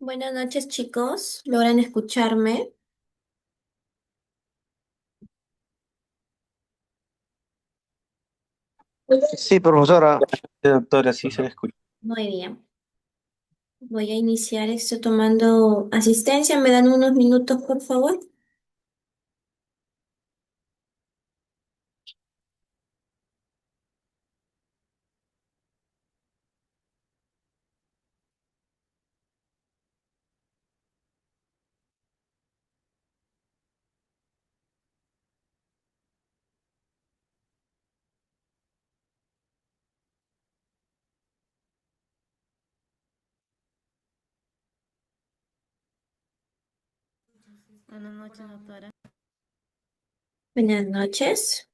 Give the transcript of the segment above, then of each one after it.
Buenas noches, chicos. ¿Logran escucharme? Sí, profesora. Doctora, sí se le escucha. Muy bien. Voy a iniciar. Estoy tomando asistencia. ¿Me dan unos minutos, por favor? Buenas noches, doctora. Buenas noches.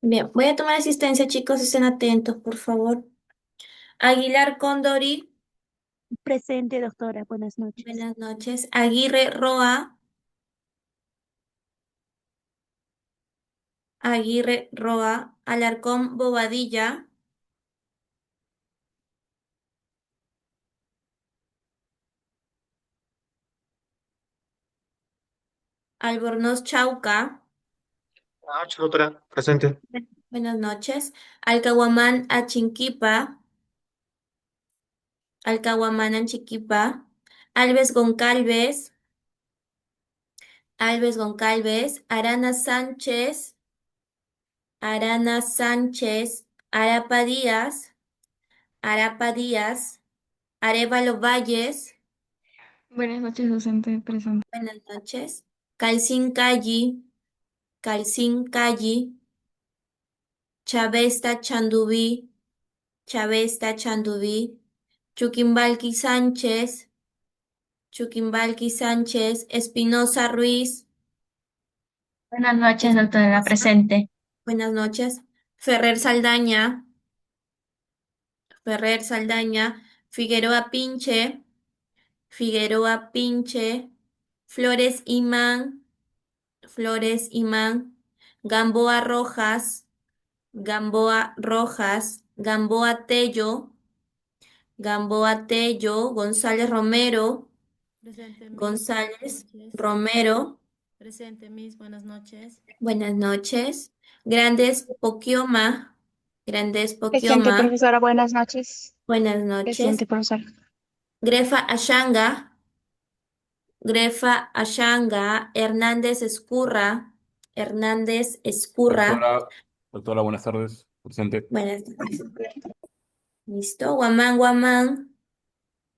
Bien, voy a tomar asistencia, chicos. Estén atentos, por favor. Aguilar Condori. Presente, doctora. Buenas noches. Buenas noches. Aguirre Roa. Aguirre Roa. Alarcón Bobadilla. Albornoz Chauca. Buenas noches, doctora. Presente. Buenas noches. Alcahuamán Achinquipa. Alcahuamán Chiquipa, Alves Goncalves, Alves Goncalves, Arana Sánchez, Arana Sánchez, Arapa Díaz, Arapa Díaz, Arevalo Valles, Buenas noches, docente presente. buenas noches, Calcín Calli, Calcín Calli, Chavesta Chandubí, Chavesta Chandubí, Chuquimbalqui Sánchez, Chuquimbalqui Sánchez, Espinosa Ruiz, Buenas noches, doctora presente. buenas noches. Ferrer Saldaña, Ferrer Saldaña, Figueroa Pinche, Figueroa Pinche, Flores Imán, Flores Imán, Gamboa Rojas, Gamboa Rojas, Gamboa Tello, Gamboa Tello, González Romero, Presente, Miss. Buenas González noches. Romero, Presente, Miss. Buenas noches. buenas noches. Grandes Poquioma, Grandes Presente, Poquioma, profesora. Buenas noches. buenas noches. Presente, profesora. Grefa Ashanga, Grefa Ashanga, Hernández Escurra, Hernández Escurra, Doctora, buenas tardes. Presente. buenas tardes. Listo. Guamán, Guamán,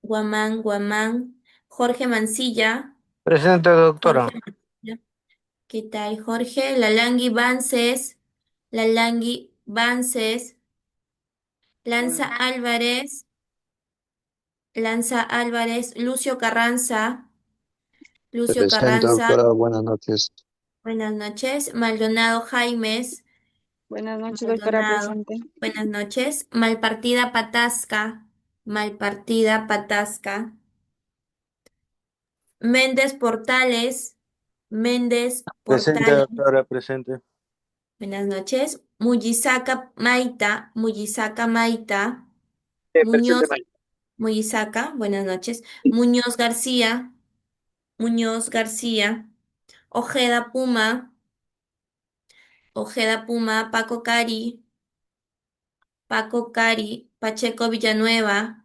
Guamán, Guamán, Jorge Mancilla, Presente, Jorge doctora. Mancilla. ¿Qué tal, Jorge? Lalangui Vances, Lalangui Vances, Lanza Álvarez, Lanza Álvarez, Lucio Carranza, Lucio Presente, Carranza, doctora, buenas noches. buenas noches. Maldonado Jaimes, Buenas noches, doctora. Maldonado, Presente. buenas noches. Malpartida Patasca, Malpartida Patasca. Méndez Portales, Méndez Presente, Portales, doctora. Presente. buenas noches. Mujisaca Maita, Mujisaca Maita. Presente, Muñoz, Mujisaca, buenas noches. Muñoz García, Muñoz García. Ojeda Puma, Ojeda Puma, Paco Cari, Paco Cari, Pacheco Villanueva,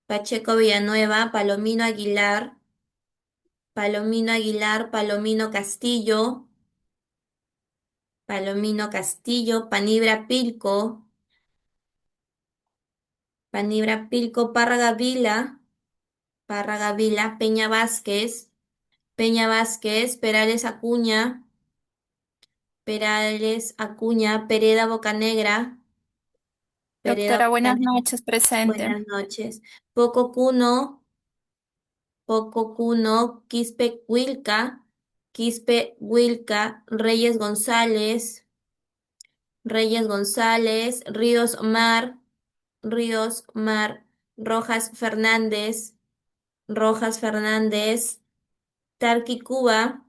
Pacheco Villanueva, Palomino Aguilar, Palomino Aguilar, Palomino Castillo, Palomino Castillo, Panibra Pilco, Panibra Pilco, Párraga Vila, Párraga Vila, Peña Vázquez, Peña Vázquez, Perales Acuña, Perales Acuña, Pereda Bocanegra, Pereda Doctora, buenas Bocanegra, noches, presente. buenas noches. Poco Cuno, Poco Cuno, Quispe Huilca, Quispe Huilca, Reyes González, Reyes González, Ríos Mar, Ríos Mar, Rojas Fernández, Rojas Fernández, Tarqui Cuba,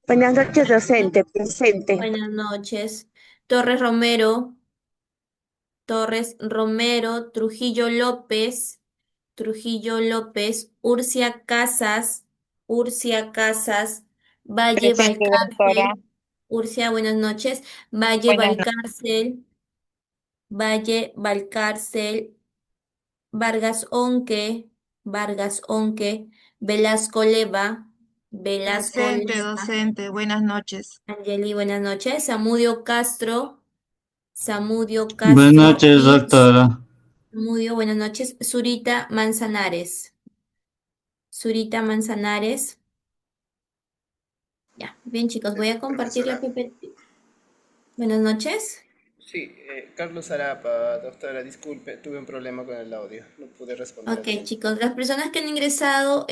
Buenas noches, docente, presente. Buenas noches. Torres Romero, Torres Romero, Trujillo López, Urcia Casas, Valle Presente, doctora. Valcárcel, Urcia, buenas noches, Valle Buenas noches. Valcárcel, Valle Valcárcel, Vargas Onque, Velasco Leva, Velasco Presente, Leva, docente. Buenas noches. Angeli, buenas noches, Samudio Buenas Castro noches, y doctora. Samudio, buenas noches, Zurita Manzanares. Ya, bien chicos, voy a compartir la PPT. Buenas noches. Sí, Carlos Arapa, doctora, disculpe, tuve un problema con el audio, no pude responder a Ok, tiempo. chicos, las personas que han ingresado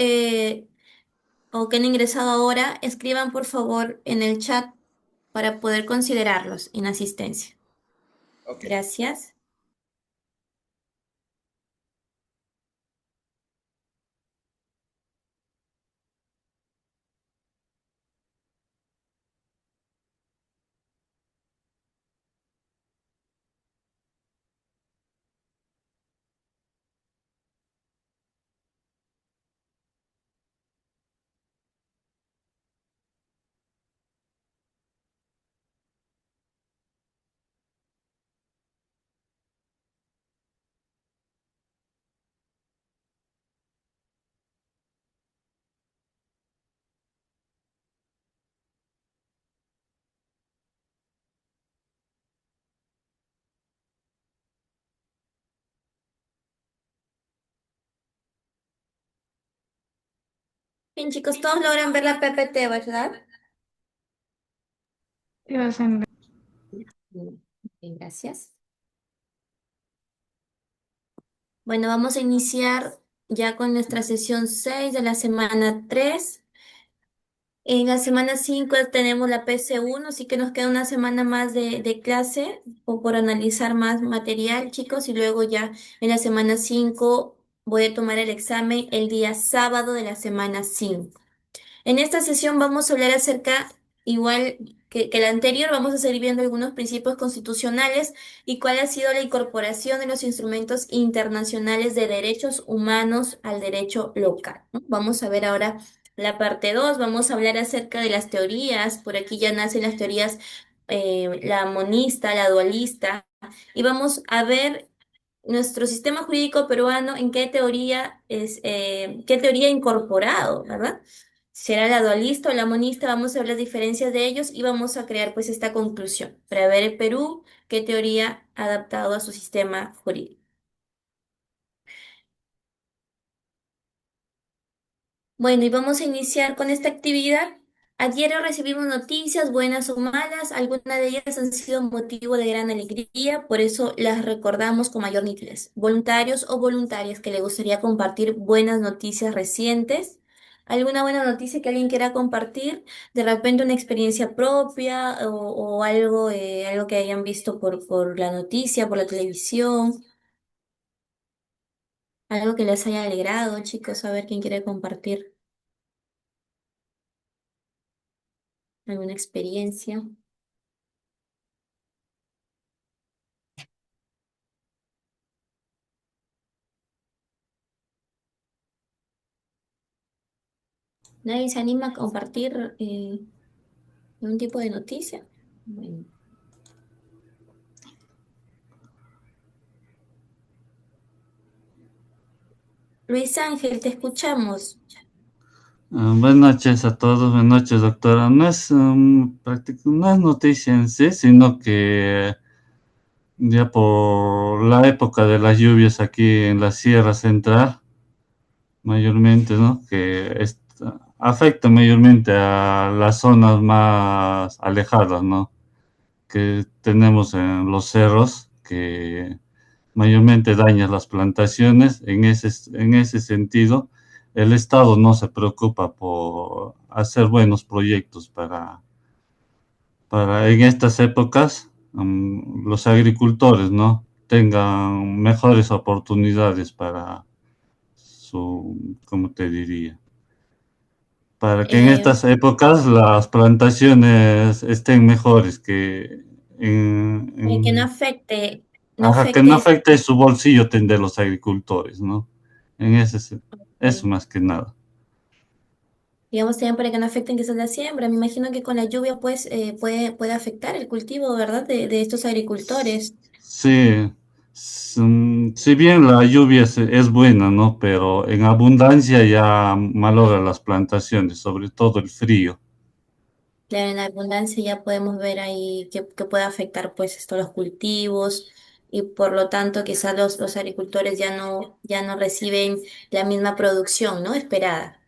o que han ingresado ahora, escriban por favor en el chat para poder considerarlos en asistencia. Ok. Gracias. Bien chicos, todos logran ver la PPT, ¿verdad? Sí, docente. Bien, gracias. Bueno, vamos a iniciar ya con nuestra sesión 6 de la semana 3. En la semana 5 tenemos la PC1, así que nos queda una semana más de clase o por analizar más material, chicos, y luego ya en la semana 5 voy a tomar el examen el día sábado de la semana 5. En esta sesión vamos a hablar acerca, igual que la anterior, vamos a seguir viendo algunos principios constitucionales y cuál ha sido la incorporación de los instrumentos internacionales de derechos humanos al derecho local, ¿no? Vamos a ver ahora la parte 2. Vamos a hablar acerca de las teorías, por aquí ya nacen las teorías, la monista, la dualista, y vamos a ver nuestro sistema jurídico peruano en qué teoría ha incorporado, ¿verdad? Será la dualista o la monista, vamos a ver las diferencias de ellos y vamos a crear pues esta conclusión para ver el Perú qué teoría ha adaptado a su sistema jurídico. Bueno, y vamos a iniciar con esta actividad. Ayer recibimos noticias, buenas o malas, algunas de ellas han sido motivo de gran alegría, por eso las recordamos con mayor nitidez. Voluntarios o voluntarias que le gustaría compartir buenas noticias recientes, alguna buena noticia que alguien quiera compartir, de repente una experiencia propia o algo, algo que hayan visto por la noticia, por la televisión, algo que les haya alegrado, chicos, a ver quién quiere compartir alguna experiencia. ¿Nadie se anima a compartir algún tipo de noticia? Bueno. Luis Ángel, te escuchamos. Buenas noches a todos, buenas noches, doctora. No es, no es noticia en sí, sino que ya por la época de las lluvias aquí en la Sierra Central, mayormente, ¿no? Afecta mayormente a las zonas más alejadas, ¿no? Que tenemos en los cerros, que mayormente daña las plantaciones. En ese sentido, el Estado no se preocupa por hacer buenos proyectos para en estas épocas, los agricultores, ¿no? Tengan mejores oportunidades para ¿cómo te diría? para que en Eh, estas épocas las plantaciones estén mejores que que no afecte, no ajá, que no afecte afecte su bolsillo de los agricultores, ¿no? En ese, eso más que nada. digamos también para que no afecten quizás la siembra. Me imagino que con la lluvia pues puede afectar el cultivo, ¿verdad? De estos agricultores. Sí, si bien la lluvia es buena, ¿no? Pero en abundancia ya malogra las plantaciones, sobre todo el frío. Claro, en la abundancia ya podemos ver ahí que puede afectar pues esto los cultivos y por lo tanto quizás los agricultores ya no reciben la misma producción, ¿no? Esperada.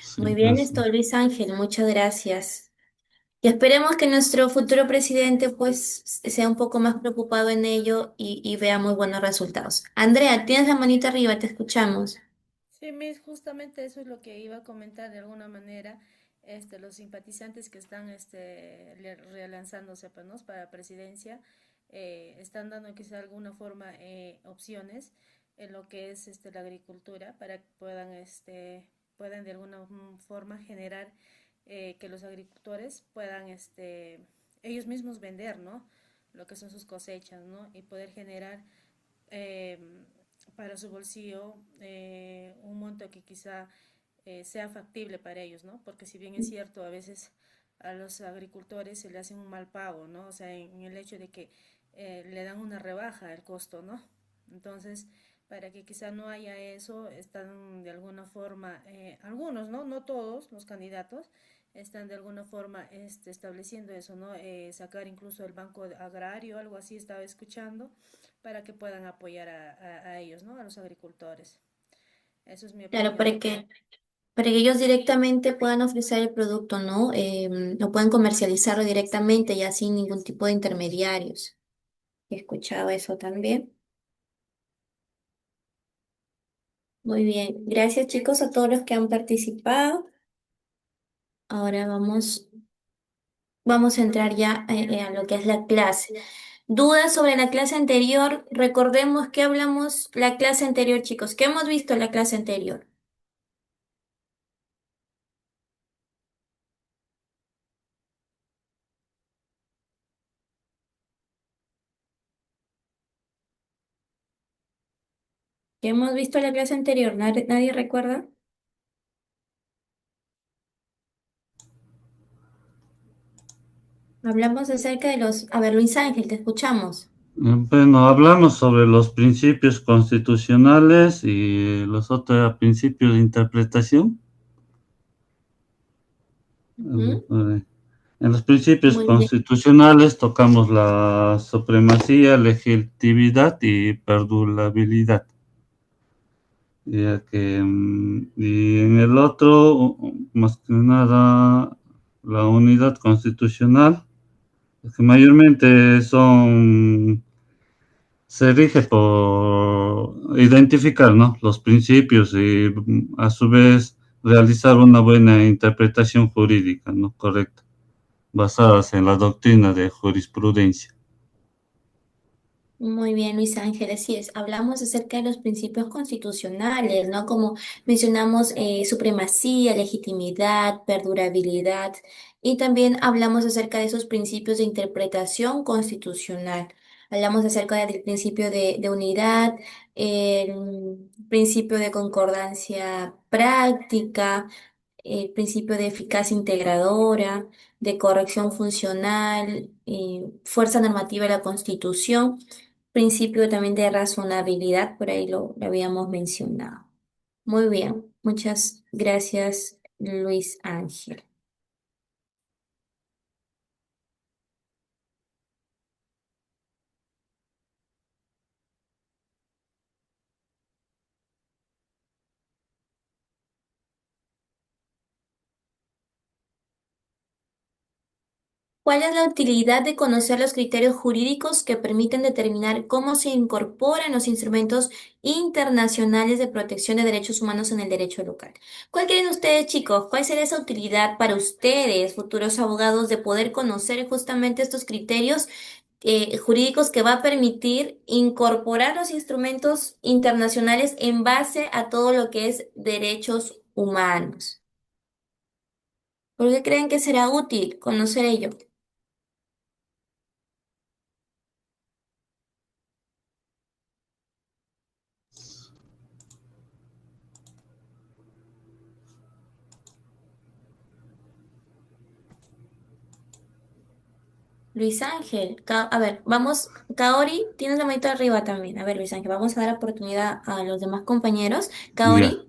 Sí, Muy bien, esto Luis Ángel, muchas gracias. Y esperemos que nuestro futuro presidente pues sea un poco más preocupado en ello y vea muy buenos resultados. Andrea, tienes la manita arriba, te escuchamos. Sí, Miss, justamente eso es lo que iba a comentar de alguna manera, los simpatizantes que están relanzándose pues, ¿no? Para presidencia, están dando quizá alguna forma opciones en lo que es la agricultura para que puedan de alguna forma generar que los agricultores puedan ellos mismos vender, ¿no? Lo que son sus cosechas, ¿no? Y poder generar eh, para su bolsillo un monto que quizá sea factible para ellos, ¿no? Porque si bien es cierto, a veces a los agricultores se le hace un mal pago, ¿no? O sea, en el hecho de que le dan una rebaja al costo, ¿no? Entonces, para que quizá no haya eso, están de alguna forma, algunos, ¿no? No todos los candidatos, están de alguna forma estableciendo eso, ¿no? Sacar incluso el banco agrario, algo así estaba escuchando, para que puedan apoyar a ellos, ¿no? A los agricultores. Eso es mi Claro, opinión. para que ellos directamente puedan ofrecer el producto, ¿no? O puedan comercializarlo directamente ya sin ningún tipo de intermediarios. He escuchado eso también. Muy bien. Gracias chicos a todos los que han participado. Ahora vamos a entrar ya a lo que es la clase. ¿Dudas sobre la clase anterior? Recordemos que hablamos la clase anterior, chicos. ¿Qué hemos visto en la clase anterior? ¿Qué hemos visto en la clase anterior? ¿Nadie recuerda? Hablamos acerca de los... A ver, Luis Ángel, te escuchamos. Bueno, hablamos sobre los principios constitucionales y los otros principios de interpretación. Ujú. En los principios Muy bien. constitucionales tocamos la supremacía, legitimidad y perdurabilidad. Ya que, y en el otro, más que nada, la unidad constitucional, que mayormente se rige por identificar, ¿no? Los principios y a su vez realizar una buena interpretación jurídica, ¿no? Correcta, basadas en la doctrina de jurisprudencia. Muy bien, Luis Ángel, así es. Hablamos acerca de los principios constitucionales, ¿no? Como mencionamos, supremacía, legitimidad, perdurabilidad, y también hablamos acerca de esos principios de interpretación constitucional. Hablamos acerca del principio de unidad, el principio de concordancia práctica, el principio de eficacia integradora, de corrección funcional, fuerza normativa de la Constitución. Principio también de razonabilidad, por ahí lo habíamos mencionado. Muy bien, muchas gracias, Luis Ángel. ¿Cuál es la utilidad de conocer los criterios jurídicos que permiten determinar cómo se incorporan los instrumentos internacionales de protección de derechos humanos en el derecho local? ¿Cuál creen ustedes, chicos? ¿Cuál sería esa utilidad para ustedes, futuros abogados, de poder conocer justamente estos criterios jurídicos que va a permitir incorporar los instrumentos internacionales en base a todo lo que es derechos humanos? ¿Por qué creen que será útil conocer ello? Luis Ángel, a ver, vamos, Kaori, tienes la manito arriba también. A ver, Luis Ángel, vamos a dar oportunidad a los demás compañeros. Ya. Kaori,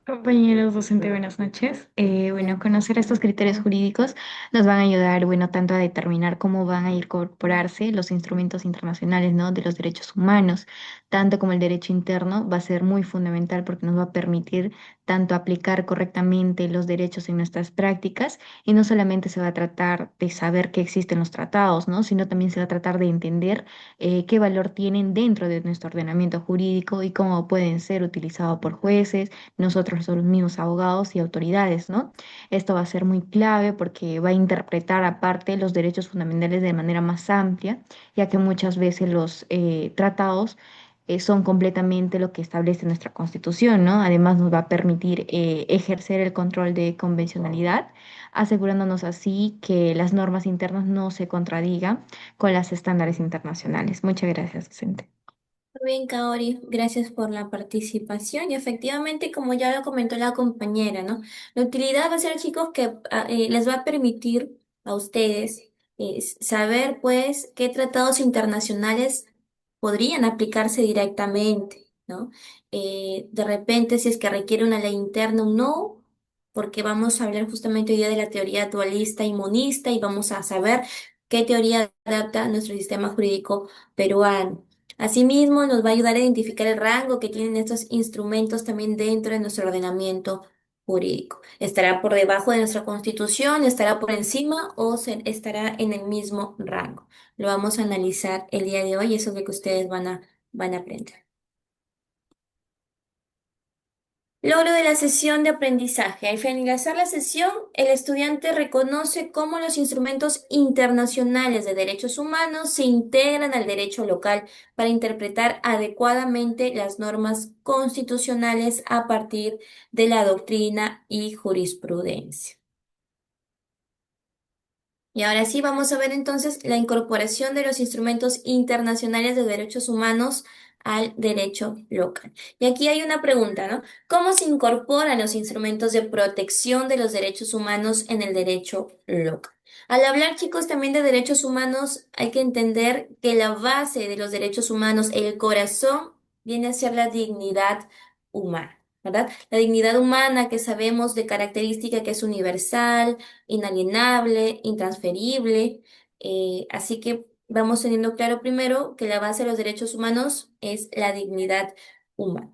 Compañeros docentes, buenas noches. Bueno, conocer estos criterios jurídicos nos van a ayudar, bueno, tanto a determinar cómo van a incorporarse los instrumentos internacionales, ¿no? De los derechos humanos, tanto como el derecho interno, va a ser muy fundamental porque nos va a permitir tanto aplicar correctamente los derechos en nuestras prácticas y no solamente se va a tratar de saber que existen los tratados, ¿no? Sino también se va a tratar de entender qué valor tienen dentro de nuestro ordenamiento jurídico y cómo pueden ser utilizados por jueces nosotros los mismos abogados y autoridades, ¿no? Esto va a ser muy clave porque va a interpretar aparte los derechos fundamentales de manera más amplia, ya que muchas veces los tratados son completamente lo que establece nuestra Constitución, ¿no? Además nos va a permitir ejercer el control de convencionalidad, asegurándonos así que las normas internas no se contradigan con los estándares internacionales. Muchas gracias, docente. muy bien, Kaori, gracias por la participación. Y efectivamente, como ya lo comentó la compañera, ¿no? La utilidad va a ser, chicos, que les va a permitir a ustedes saber, pues, qué tratados internacionales podrían aplicarse directamente, ¿no? De repente, si es que requiere una ley interna o no, porque vamos a hablar justamente hoy día de la teoría dualista y monista y vamos a saber qué teoría adapta a nuestro sistema jurídico peruano. Asimismo, nos va a ayudar a identificar el rango que tienen estos instrumentos también dentro de nuestro ordenamiento jurídico. ¿Estará por debajo de nuestra Constitución? ¿Estará por encima o estará en el mismo rango? Lo vamos a analizar el día de hoy y eso es lo que ustedes van a aprender. Logro de la sesión de aprendizaje. Al finalizar la sesión, el estudiante reconoce cómo los instrumentos internacionales de derechos humanos se integran al derecho local para interpretar adecuadamente las normas constitucionales a partir de la doctrina y jurisprudencia. Y ahora sí vamos a ver entonces la incorporación de los instrumentos internacionales de derechos humanos al derecho local. Y aquí hay una pregunta, ¿no? ¿Cómo se incorporan los instrumentos de protección de los derechos humanos en el derecho local? Al hablar, chicos, también de derechos humanos, hay que entender que la base de los derechos humanos, el corazón, viene a ser la dignidad humana, ¿verdad? La dignidad humana que sabemos de característica que es universal, inalienable, intransferible. Así que vamos teniendo claro primero que la base de los derechos humanos es la dignidad humana.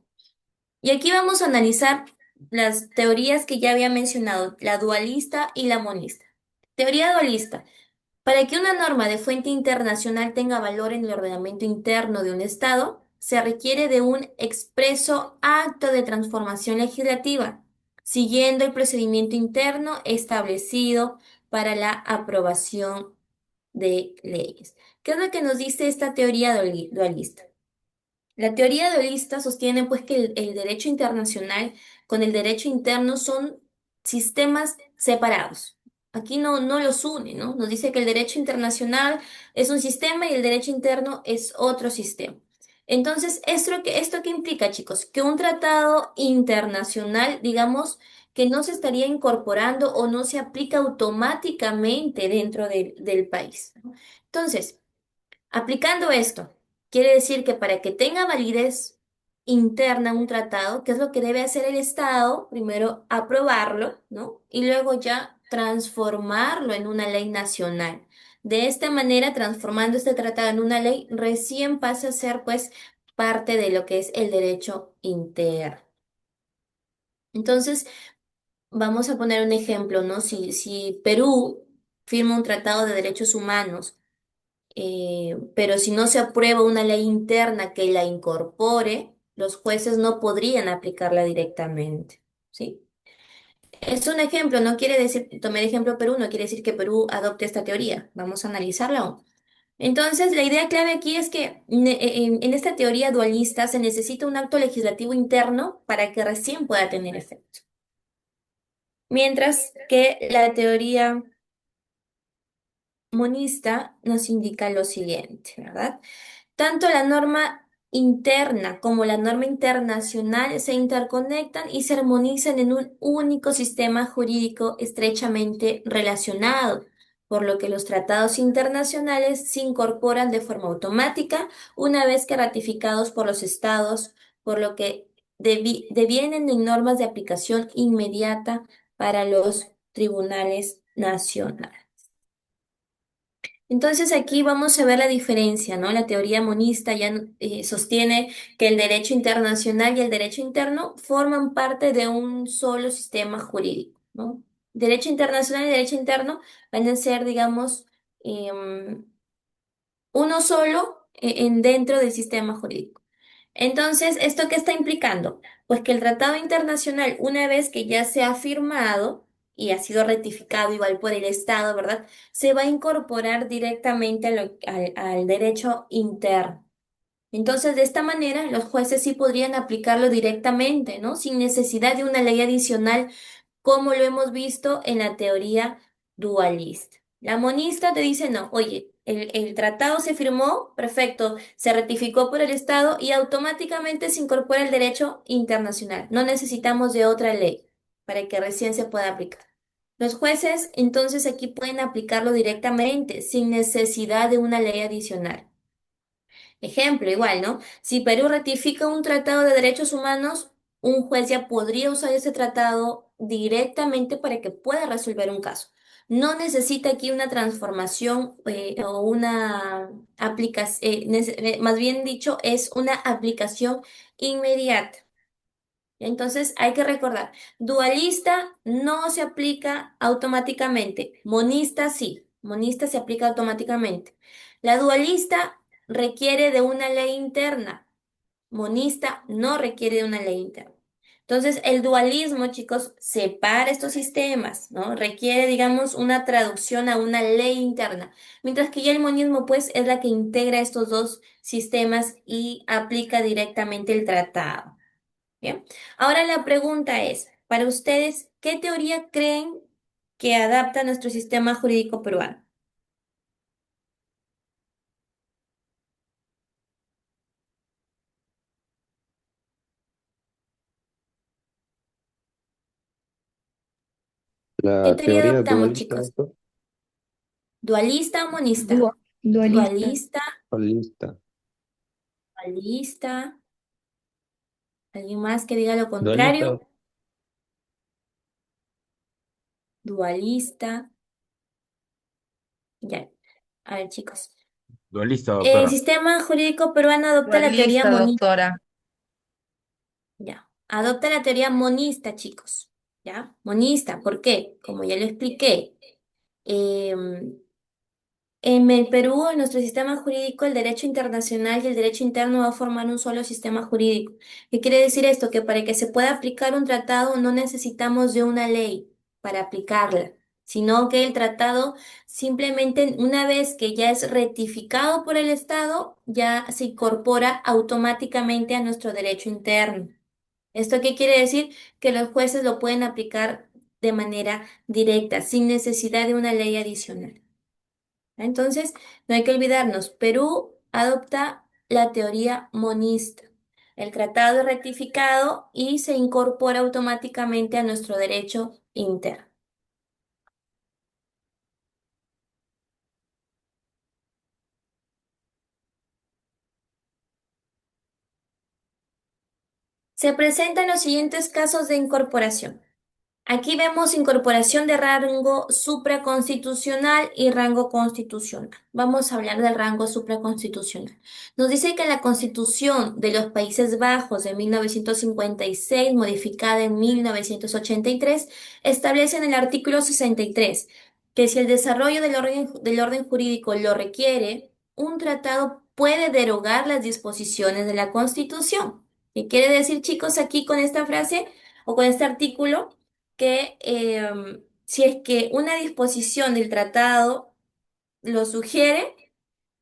Y aquí vamos a analizar las teorías que ya había mencionado, la dualista y la monista. Teoría dualista. Para que una norma de fuente internacional tenga valor en el ordenamiento interno de un Estado, se requiere de un expreso acto de transformación legislativa, siguiendo el procedimiento interno establecido para la aprobación de leyes. ¿Qué es lo que nos dice esta teoría dualista? La teoría dualista sostiene pues que el derecho internacional con el derecho interno son sistemas separados. Aquí no los une, ¿no? Nos dice que el derecho internacional es un sistema y el derecho interno es otro sistema. Entonces, ¿esto qué implica, chicos? Que un tratado internacional, digamos, que no se estaría incorporando o no se aplica automáticamente dentro del país, ¿no? Entonces, aplicando esto, quiere decir que para que tenga validez interna un tratado, ¿qué es lo que debe hacer el Estado? Primero aprobarlo, ¿no? Y luego ya transformarlo en una ley nacional. De esta manera, transformando este tratado en una ley, recién pasa a ser pues parte de lo que es el derecho interno. Entonces, vamos a poner un ejemplo, ¿no? Si Perú firma un tratado de derechos humanos, pero si no se aprueba una ley interna que la incorpore, los jueces no podrían aplicarla directamente, ¿sí? Es un ejemplo, no quiere decir, tomé de ejemplo Perú, no quiere decir que Perú adopte esta teoría. Vamos a analizarla aún. Entonces, la idea clave aquí es que en esta teoría dualista se necesita un acto legislativo interno para que recién pueda tener efecto. Mientras que la teoría monista nos indica lo siguiente, ¿verdad? Tanto la norma interna como la norma internacional se interconectan y se armonizan en un único sistema jurídico estrechamente relacionado, por lo que los tratados internacionales se incorporan de forma automática una vez que ratificados por los estados, por lo que devienen en normas de aplicación inmediata para los tribunales nacionales. Entonces aquí vamos a ver la diferencia, ¿no? La teoría monista ya sostiene que el derecho internacional y el derecho interno forman parte de un solo sistema jurídico, ¿no? Derecho internacional y derecho interno van a ser, digamos, uno solo dentro del sistema jurídico. Entonces, ¿esto qué está implicando? Pues que el tratado internacional, una vez que ya se ha firmado y ha sido ratificado igual por el Estado, ¿verdad? Se va a incorporar directamente al derecho interno. Entonces, de esta manera, los jueces sí podrían aplicarlo directamente, ¿no? Sin necesidad de una ley adicional como lo hemos visto en la teoría dualista. La monista te dice, no, oye, el tratado se firmó, perfecto, se ratificó por el Estado y automáticamente se incorpora el derecho internacional. No necesitamos de otra ley para que recién se pueda aplicar. Los jueces entonces aquí pueden aplicarlo directamente, sin necesidad de una ley adicional. Ejemplo, igual, ¿no? Si Perú ratifica un tratado de derechos humanos, un juez ya podría usar ese tratado directamente para que pueda resolver un caso. No necesita aquí una transformación o una aplicación, más bien dicho, es una aplicación inmediata. Entonces hay que recordar, dualista no se aplica automáticamente, monista sí, monista se aplica automáticamente. La dualista requiere de una ley interna, monista no requiere de una ley interna. Entonces el dualismo, chicos, separa estos sistemas, ¿no? Requiere, digamos, una traducción a una ley interna, mientras que ya el monismo, pues, es la que integra estos dos sistemas y aplica directamente el tratado. Bien. Ahora la pregunta es, para ustedes, ¿qué teoría creen que adapta nuestro sistema jurídico peruano? ¿Qué La teoría teoría adoptamos, dualista, chicos? doctor. ¿Dualista o monista? Dualista. Dualista, Dualista. dualista. ¿Alguien más que diga lo Dualista. contrario? Dualista. Ya. A ver, chicos. Dualista, El doctora. sistema jurídico peruano adopta la teoría Dualista, monista. doctora. Ya. Adopta la teoría monista, chicos. ¿Ya? Monista. ¿Por qué? Como ya lo expliqué. em, En el Perú, en nuestro sistema jurídico, el derecho internacional y el derecho interno va a formar un solo sistema jurídico. ¿Qué quiere decir esto? Que para que se pueda aplicar un tratado no necesitamos de una ley para aplicarla, sino que el tratado simplemente una vez que ya es ratificado por el Estado, ya se incorpora automáticamente a nuestro derecho interno. ¿Esto qué quiere decir? Que los jueces lo pueden aplicar de manera directa, sin necesidad de una ley adicional. Entonces, no hay que olvidarnos, Perú adopta la teoría monista. El tratado es rectificado y se incorpora automáticamente a nuestro derecho interno. Se presentan los siguientes casos de incorporación. Aquí vemos incorporación de rango supraconstitucional y rango constitucional. Vamos a hablar del rango supraconstitucional. Nos dice que la Constitución de los Países Bajos de 1956, modificada en 1983, establece en el artículo 63 que si el desarrollo del orden jurídico lo requiere, un tratado puede derogar las disposiciones de la Constitución. ¿Qué quiere decir, chicos, aquí con esta frase o con este artículo? Que si es que una disposición del tratado lo sugiere,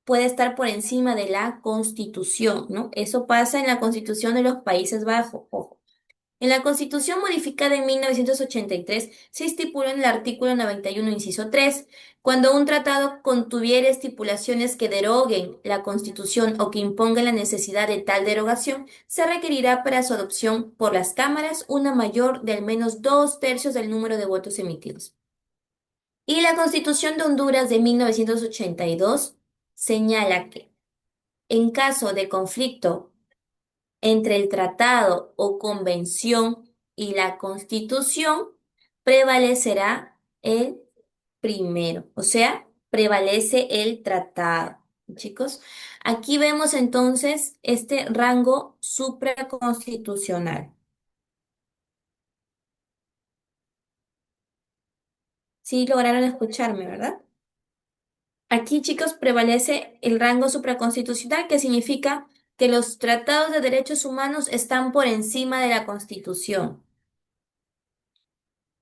puede estar por encima de la Constitución, ¿no? Eso pasa en la Constitución de los Países Bajos, ojo. En la Constitución modificada en 1983 se estipuló en el artículo 91, inciso 3, cuando un tratado contuviera estipulaciones que deroguen la Constitución o que impongan la necesidad de tal derogación, se requerirá para su adopción por las cámaras una mayor de al menos 2/3 del número de votos emitidos. Y la Constitución de Honduras de 1982 señala que, en caso de conflicto entre el tratado o convención y la Constitución, prevalecerá el primero, o sea, prevalece el tratado. Chicos, aquí vemos entonces este rango supraconstitucional. Sí lograron escucharme, ¿verdad? Aquí, chicos, prevalece el rango supraconstitucional, que significa que los tratados de derechos humanos están por encima de la Constitución.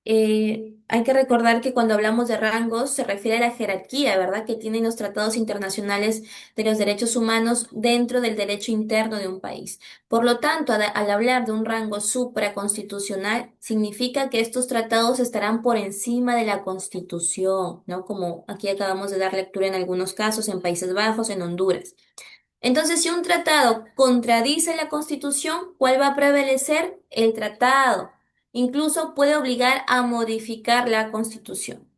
Hay que recordar que cuando hablamos de rangos se refiere a la jerarquía, ¿verdad?, que tienen los tratados internacionales de los derechos humanos dentro del derecho interno de un país. Por lo tanto, al hablar de un rango supraconstitucional, significa que estos tratados estarán por encima de la Constitución, ¿no? Como aquí acabamos de dar lectura en algunos casos en Países Bajos, en Honduras. Entonces, si un tratado contradice la Constitución, ¿cuál va a prevalecer? El tratado. Incluso puede obligar a modificar la Constitución.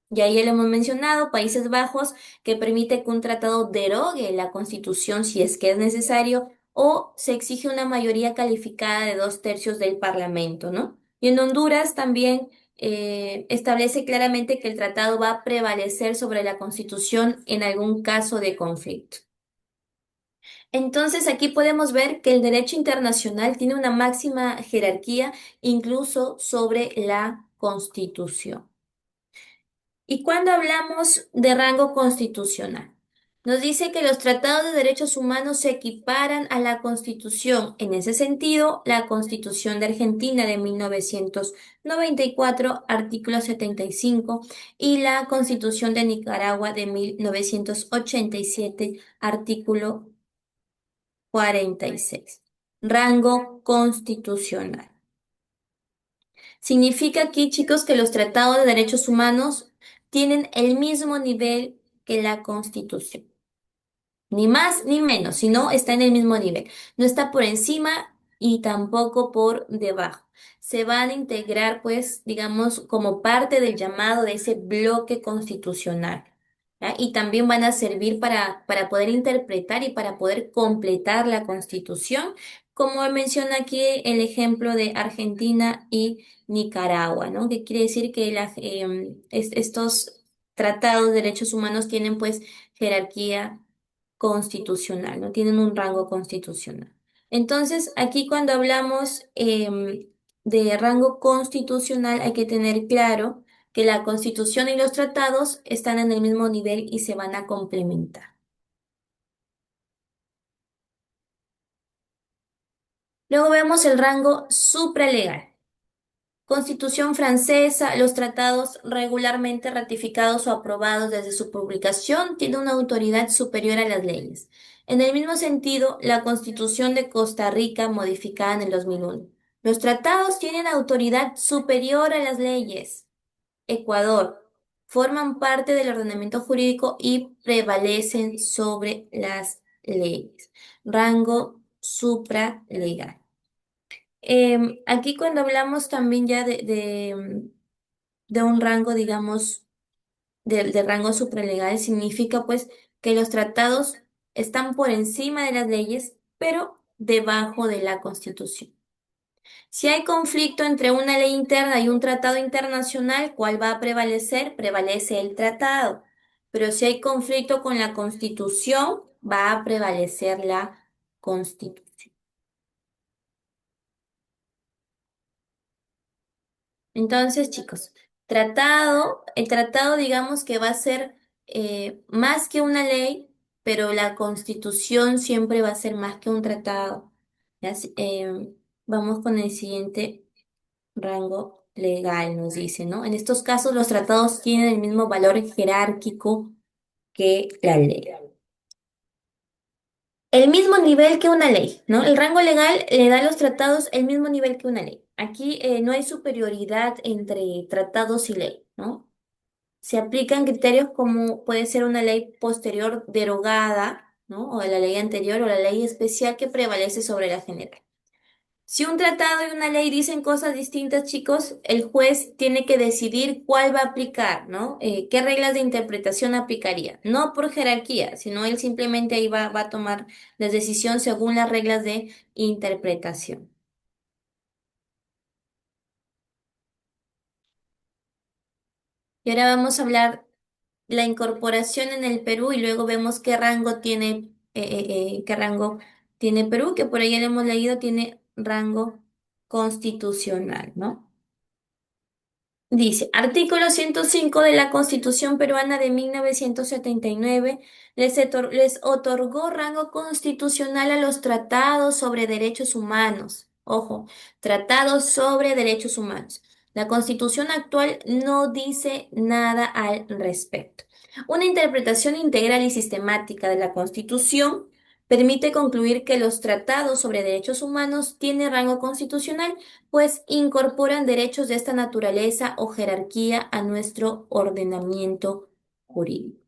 Y ahí ya lo hemos mencionado, Países Bajos, que permite que un tratado derogue la Constitución si es que es necesario, o se exige una mayoría calificada de 2/3 del Parlamento, ¿no? Y en Honduras también establece claramente que el tratado va a prevalecer sobre la Constitución en algún caso de conflicto. Entonces aquí podemos ver que el derecho internacional tiene una máxima jerarquía incluso sobre la Constitución. ¿Y cuando hablamos de rango constitucional? Nos dice que los tratados de derechos humanos se equiparan a la Constitución. En ese sentido, la Constitución de Argentina de 1994, artículo 75, y la Constitución de Nicaragua de 1987, artículo 46. Rango constitucional. Significa aquí, chicos, que los tratados de derechos humanos tienen el mismo nivel que la Constitución. Ni más ni menos, sino está en el mismo nivel. No está por encima y tampoco por debajo. Se van a integrar, pues, digamos, como parte del llamado de ese bloque constitucional. ¿Ya? Y también van a servir para poder interpretar y para poder completar la Constitución, como menciona aquí el ejemplo de Argentina y Nicaragua, ¿no? Que quiere decir que estos tratados de derechos humanos tienen, pues, jerarquía constitucional, no tienen un rango constitucional. Entonces, aquí cuando hablamos de rango constitucional, hay que tener claro que la Constitución y los tratados están en el mismo nivel y se van a complementar. Luego vemos el rango supralegal. Constitución francesa, los tratados regularmente ratificados o aprobados desde su publicación tienen una autoridad superior a las leyes. En el mismo sentido, la Constitución de Costa Rica, modificada en el 2001. Los tratados tienen autoridad superior a las leyes. Ecuador, forman parte del ordenamiento jurídico y prevalecen sobre las leyes. Rango supralegal. Aquí cuando hablamos también ya de un rango, digamos, de rango supralegal, significa pues que los tratados están por encima de las leyes, pero debajo de la Constitución. Si hay conflicto entre una ley interna y un tratado internacional, ¿cuál va a prevalecer? Prevalece el tratado. Pero si hay conflicto con la Constitución, va a prevalecer la Constitución. Entonces, chicos, el tratado digamos que va a ser más que una ley, pero la Constitución siempre va a ser más que un tratado. ¿Ya? Vamos con el siguiente rango legal, nos dice, ¿no? En estos casos los tratados tienen el mismo valor jerárquico que la ley. El mismo nivel que una ley, ¿no? El rango legal le da a los tratados el mismo nivel que una ley. Aquí no hay superioridad entre tratados y ley, ¿no? Se aplican criterios como puede ser una ley posterior derogada, ¿no? O la ley anterior o la ley especial que prevalece sobre la general. Si un tratado y una ley dicen cosas distintas, chicos, el juez tiene que decidir cuál va a aplicar, ¿no? ¿Qué reglas de interpretación aplicaría? No por jerarquía, sino él simplemente ahí va a tomar la decisión según las reglas de interpretación. Y ahora vamos a hablar la incorporación en el Perú y luego vemos qué rango tiene Perú, que por ahí ya lo hemos leído, tiene rango constitucional, ¿no? Dice, artículo 105 de la Constitución peruana de 1979 les otorgó rango constitucional a los tratados sobre derechos humanos. Ojo, tratados sobre derechos humanos. La Constitución actual no dice nada al respecto. Una interpretación integral y sistemática de la Constitución permite concluir que los tratados sobre derechos humanos tienen rango constitucional pues incorporan derechos de esta naturaleza o jerarquía a nuestro ordenamiento jurídico.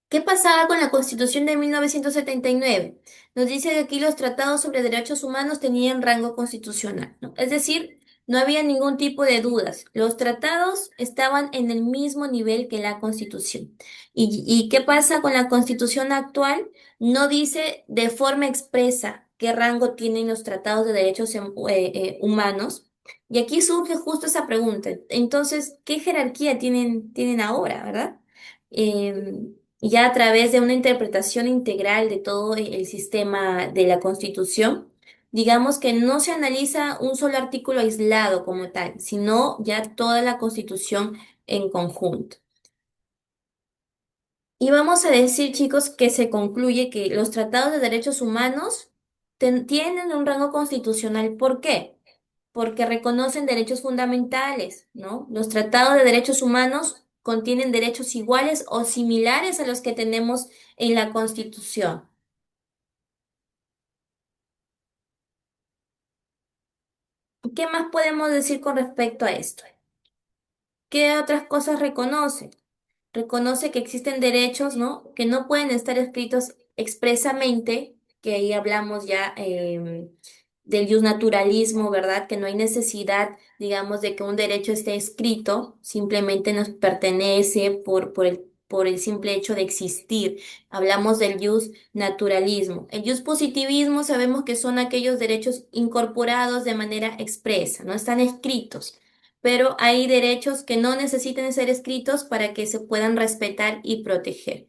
¿Qué pasaba con la Constitución de 1979? Nos dice que aquí los tratados sobre derechos humanos tenían rango constitucional, ¿no? Es decir, no había ningún tipo de dudas. Los tratados estaban en el mismo nivel que la Constitución. ¿Y qué pasa con la Constitución actual? No dice de forma expresa qué rango tienen los tratados de derechos humanos. Y aquí surge justo esa pregunta. Entonces, ¿qué jerarquía tienen ahora, verdad? Ya a través de una interpretación integral de todo el sistema de la Constitución, digamos que no se analiza un solo artículo aislado como tal, sino ya toda la Constitución en conjunto. Y vamos a decir, chicos, que se concluye que los tratados de derechos humanos tienen un rango constitucional. ¿Por qué? Porque reconocen derechos fundamentales, ¿no? Los tratados de derechos humanos contienen derechos iguales o similares a los que tenemos en la Constitución. ¿Qué más podemos decir con respecto a esto? ¿Qué otras cosas reconoce? Reconoce que existen derechos, ¿no? Que no pueden estar escritos expresamente, que ahí hablamos ya del naturalismo, ¿verdad? Que no hay necesidad, digamos, de que un derecho esté escrito, simplemente nos pertenece por el simple hecho de existir. Hablamos del naturalismo. El positivismo sabemos que son aquellos derechos incorporados de manera expresa, no están escritos, pero hay derechos que no necesitan ser escritos para que se puedan respetar y proteger,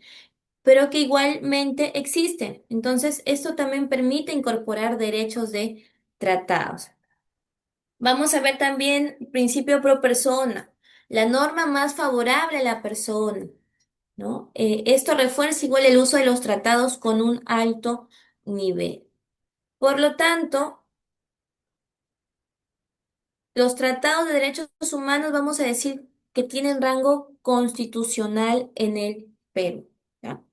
pero que igualmente existen. Entonces, esto también permite incorporar derechos de tratados. Vamos a ver también principio pro persona, la norma más favorable a la persona, ¿no? Esto refuerza igual el uso de los tratados con un alto nivel. Por lo tanto, los tratados de derechos humanos vamos a decir que tienen rango constitucional en el Perú, ¿ya?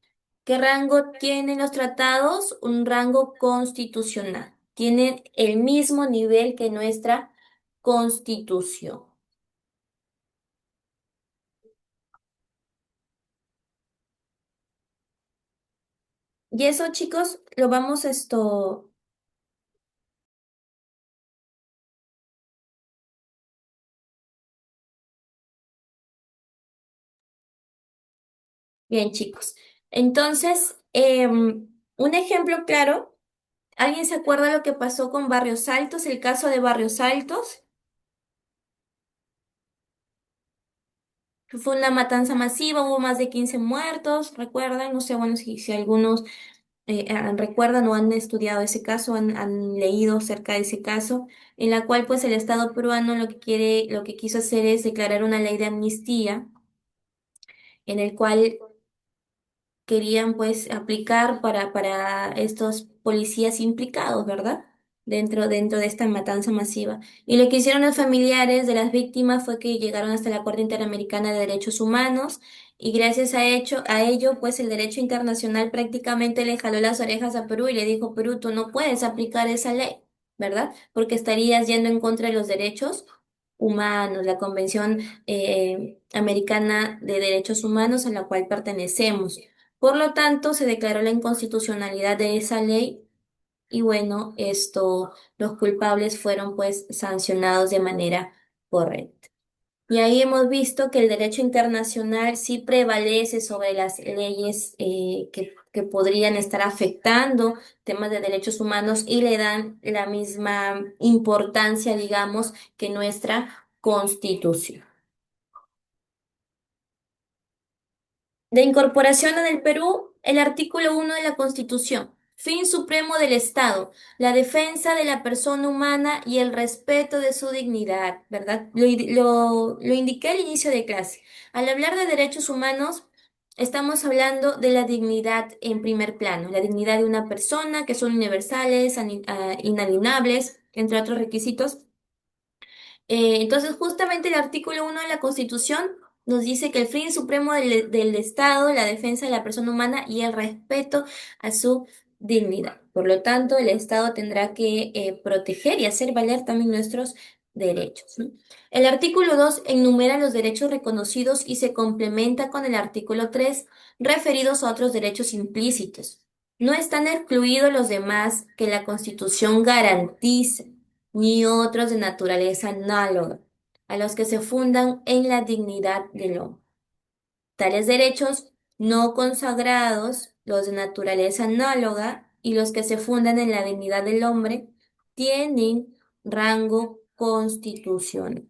¿Qué rango tienen los tratados? Un rango constitucional. Tienen el mismo nivel que nuestra Constitución. Y eso, chicos, lo vamos esto. Bien, chicos. Entonces, un ejemplo claro. ¿Alguien se acuerda lo que pasó con Barrios Altos, el caso de Barrios Altos? Que fue una matanza masiva, hubo más de 15 muertos, ¿recuerdan? No sé, bueno, si algunos recuerdan o han estudiado ese caso, han leído acerca de ese caso, en la cual pues el Estado peruano lo que quiso hacer es declarar una ley de amnistía, en el cual querían pues aplicar para estos policías implicados, ¿verdad? Dentro de esta matanza masiva. Y lo que hicieron los familiares de las víctimas fue que llegaron hasta la Corte Interamericana de Derechos Humanos y gracias a ello, pues el derecho internacional prácticamente le jaló las orejas a Perú y le dijo, Perú, tú no puedes aplicar esa ley. ¿verdad? Porque estarías yendo en contra de los derechos humanos, la Convención Americana de Derechos Humanos a la cual pertenecemos. Por lo tanto, se declaró la inconstitucionalidad de esa ley y bueno, los culpables fueron pues sancionados de manera correcta. Y ahí hemos visto que el derecho internacional sí prevalece sobre las leyes que podrían estar afectando temas de derechos humanos y le dan la misma importancia, digamos, que nuestra Constitución. De incorporación en el Perú, el artículo 1 de la Constitución. Fin supremo del Estado, la defensa de la persona humana y el respeto de su dignidad, ¿verdad? Lo indiqué al inicio de clase. Al hablar de derechos humanos, estamos hablando de la dignidad en primer plano, la dignidad de una persona que son universales, inalienables, entre otros requisitos. Entonces, justamente el artículo 1 de la Constitución nos dice que el fin supremo del Estado, la defensa de la persona humana y el respeto a su dignidad. Por lo tanto, el Estado tendrá que proteger y hacer valer también nuestros derechos, ¿no? El artículo 2 enumera los derechos reconocidos y se complementa con el artículo 3 referidos a otros derechos implícitos. No están excluidos los demás que la Constitución garantiza ni otros de naturaleza análoga, a los que se fundan en la dignidad del hombre. Tales derechos no consagrados, los de naturaleza análoga y los que se fundan en la dignidad del hombre, tienen rango constitucional.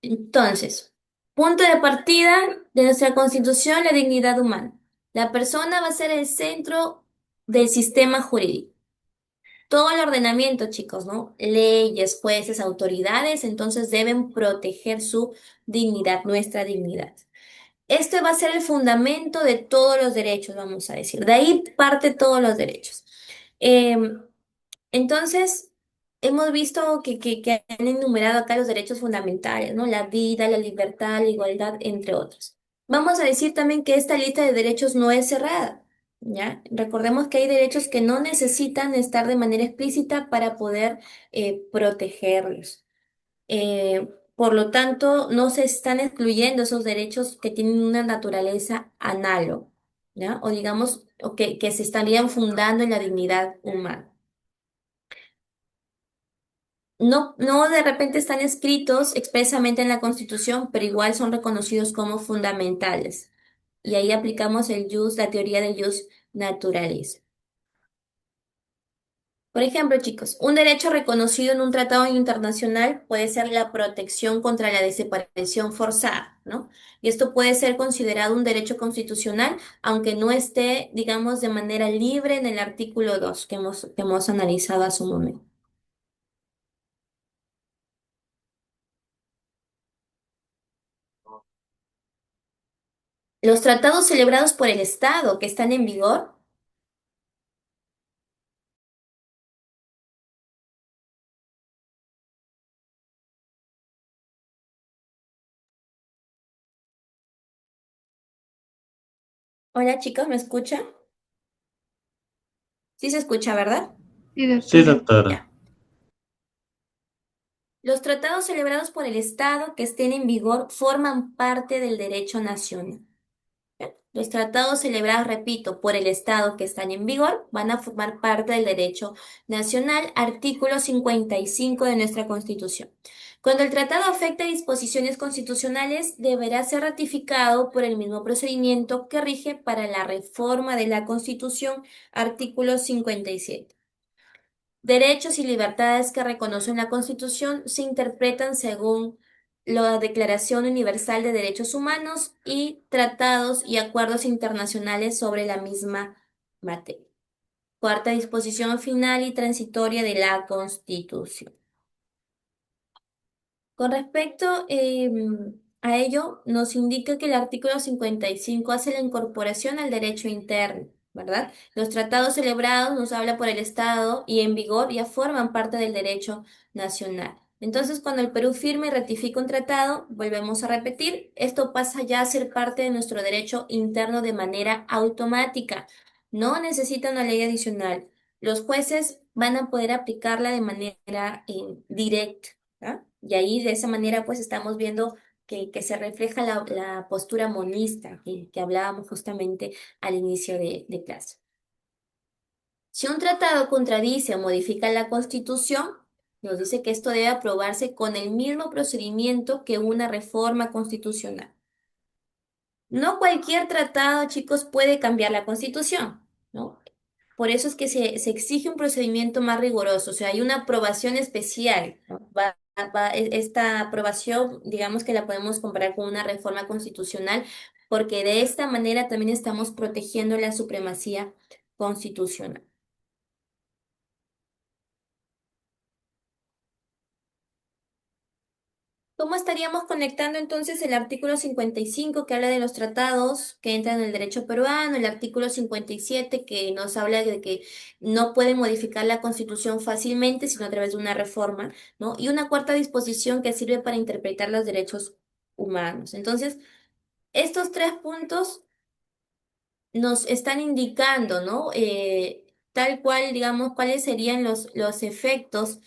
Entonces, punto de partida de nuestra Constitución, la dignidad humana. La persona va a ser el centro del sistema jurídico. Todo el ordenamiento, chicos, ¿no? Leyes, jueces, autoridades, entonces deben proteger su dignidad, nuestra dignidad. Este va a ser el fundamento de todos los derechos, vamos a decir. De ahí parte todos los derechos. Em, entonces, hemos visto que han enumerado acá los derechos fundamentales, ¿no? La vida, la libertad, la igualdad, entre otros. Vamos a decir también que esta lista de derechos no es cerrada, ¿ya? Recordemos que hay derechos que no necesitan estar de manera explícita para poder protegerlos. Por lo tanto, no se están excluyendo esos derechos que tienen una naturaleza análoga, ¿ya? O digamos, que se estarían fundando en la dignidad humana. No, no de repente están escritos expresamente en la Constitución, pero igual son reconocidos como fundamentales. Y ahí aplicamos la teoría del jus naturalis. Por ejemplo, chicos, un derecho reconocido en un tratado internacional puede ser la protección contra la desaparición forzada, ¿no? Y esto puede ser considerado un derecho constitucional, aunque no esté, digamos, de manera libre en el artículo 2 que hemos analizado hace un momento. Los tratados celebrados por el Estado que están en vigor. Hola chicos, ¿me escuchan? Sí se escucha, ¿verdad? Sí, Sí, doctora. doctora. Ya. Los tratados celebrados por el Estado que estén en vigor forman parte del derecho nacional. Los tratados celebrados, repito, por el Estado que están en vigor van a formar parte del derecho nacional, artículo 55 de nuestra Constitución. Cuando el tratado afecta disposiciones constitucionales, deberá ser ratificado por el mismo procedimiento que rige para la reforma de la Constitución, artículo 57. Derechos y libertades que reconoce la Constitución se interpretan según la Declaración Universal de Derechos Humanos y tratados y acuerdos internacionales sobre la misma materia. Cuarta disposición final y transitoria de la Constitución. Con respecto a ello, nos indica que el artículo 55 hace la incorporación al derecho interno, ¿verdad? Los tratados celebrados nos habla por el Estado y en vigor ya forman parte del derecho nacional. Entonces, cuando el Perú firma y ratifica un tratado, volvemos a repetir, esto pasa ya a ser parte de nuestro derecho interno de manera automática. No necesita una ley adicional. los jueces van a poder aplicarla de manera directa, ¿ah? Y ahí de esa manera pues estamos viendo que se refleja la postura monista que hablábamos justamente al inicio de clase. Si un tratado contradice o modifica la Constitución, nos dice que esto debe aprobarse con el mismo procedimiento que una reforma constitucional. No cualquier tratado, chicos, puede cambiar la Constitución, ¿no? Por eso es que se exige un procedimiento más riguroso, o sea, hay una aprobación especial, ¿no? Esta aprobación, digamos que la podemos comparar con una reforma constitucional, porque de esta manera también estamos protegiendo la supremacía constitucional. ¿Cómo estaríamos conectando entonces el artículo 55 que habla de los tratados que entran en el derecho peruano, el artículo 57 que nos habla de que no pueden modificar la Constitución fácilmente, sino a través de una reforma, ¿no? Y una cuarta disposición que sirve para interpretar los derechos humanos. Entonces, estos tres puntos nos están indicando, ¿no? Tal cual, digamos, cuáles serían los efectos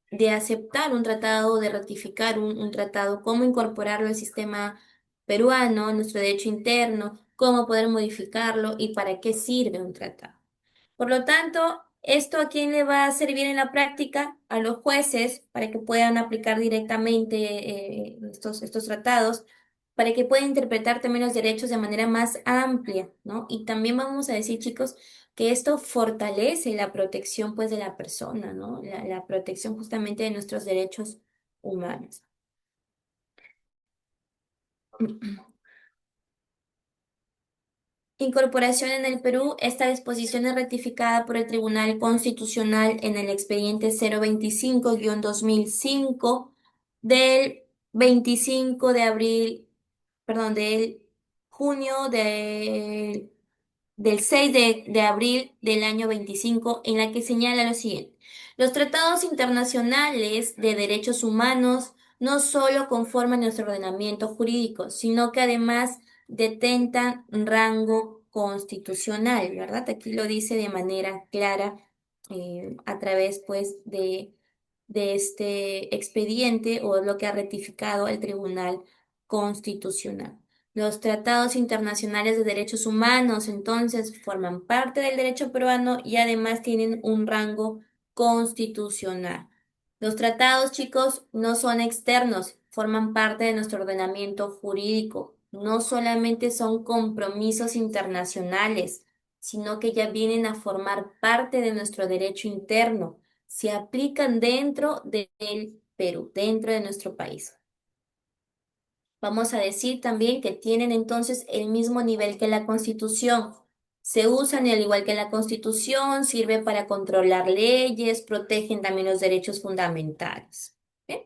de aceptar un tratado, de ratificar un tratado, cómo incorporarlo al sistema peruano, nuestro derecho interno, cómo poder modificarlo y para qué sirve un tratado. Por lo tanto, ¿esto a quién le va a servir en la práctica? A los jueces para que puedan aplicar directamente estos tratados, para que puedan interpretar también los derechos de manera más amplia, ¿no? Y también vamos a decir, chicos, que esto fortalece la protección, pues, de la persona, ¿no? La protección justamente de nuestros derechos humanos. Incorporación en el Perú. Esta disposición es ratificada por el Tribunal Constitucional en el expediente 025-2005 del 25 de abril, perdón, del junio del 6 de abril del año 25, en la que señala lo siguiente. Los tratados internacionales de derechos humanos no solo conforman nuestro ordenamiento jurídico, sino que además detentan rango constitucional, ¿verdad? Aquí lo dice de manera clara a través, pues, de este expediente o lo que ha ratificado el Tribunal Constitucional. Los tratados internacionales de derechos humanos, entonces, forman parte del derecho peruano y además tienen un rango constitucional. Los tratados, chicos, no son externos, forman parte de nuestro ordenamiento jurídico. No solamente son compromisos internacionales, sino que ya vienen a formar parte de nuestro derecho interno. Se aplican dentro del Perú, dentro de nuestro país. Vamos a decir también que tienen entonces el mismo nivel que la Constitución. Se usan y al igual que la Constitución, sirve para controlar leyes, protegen también los derechos fundamentales. ¿Bien?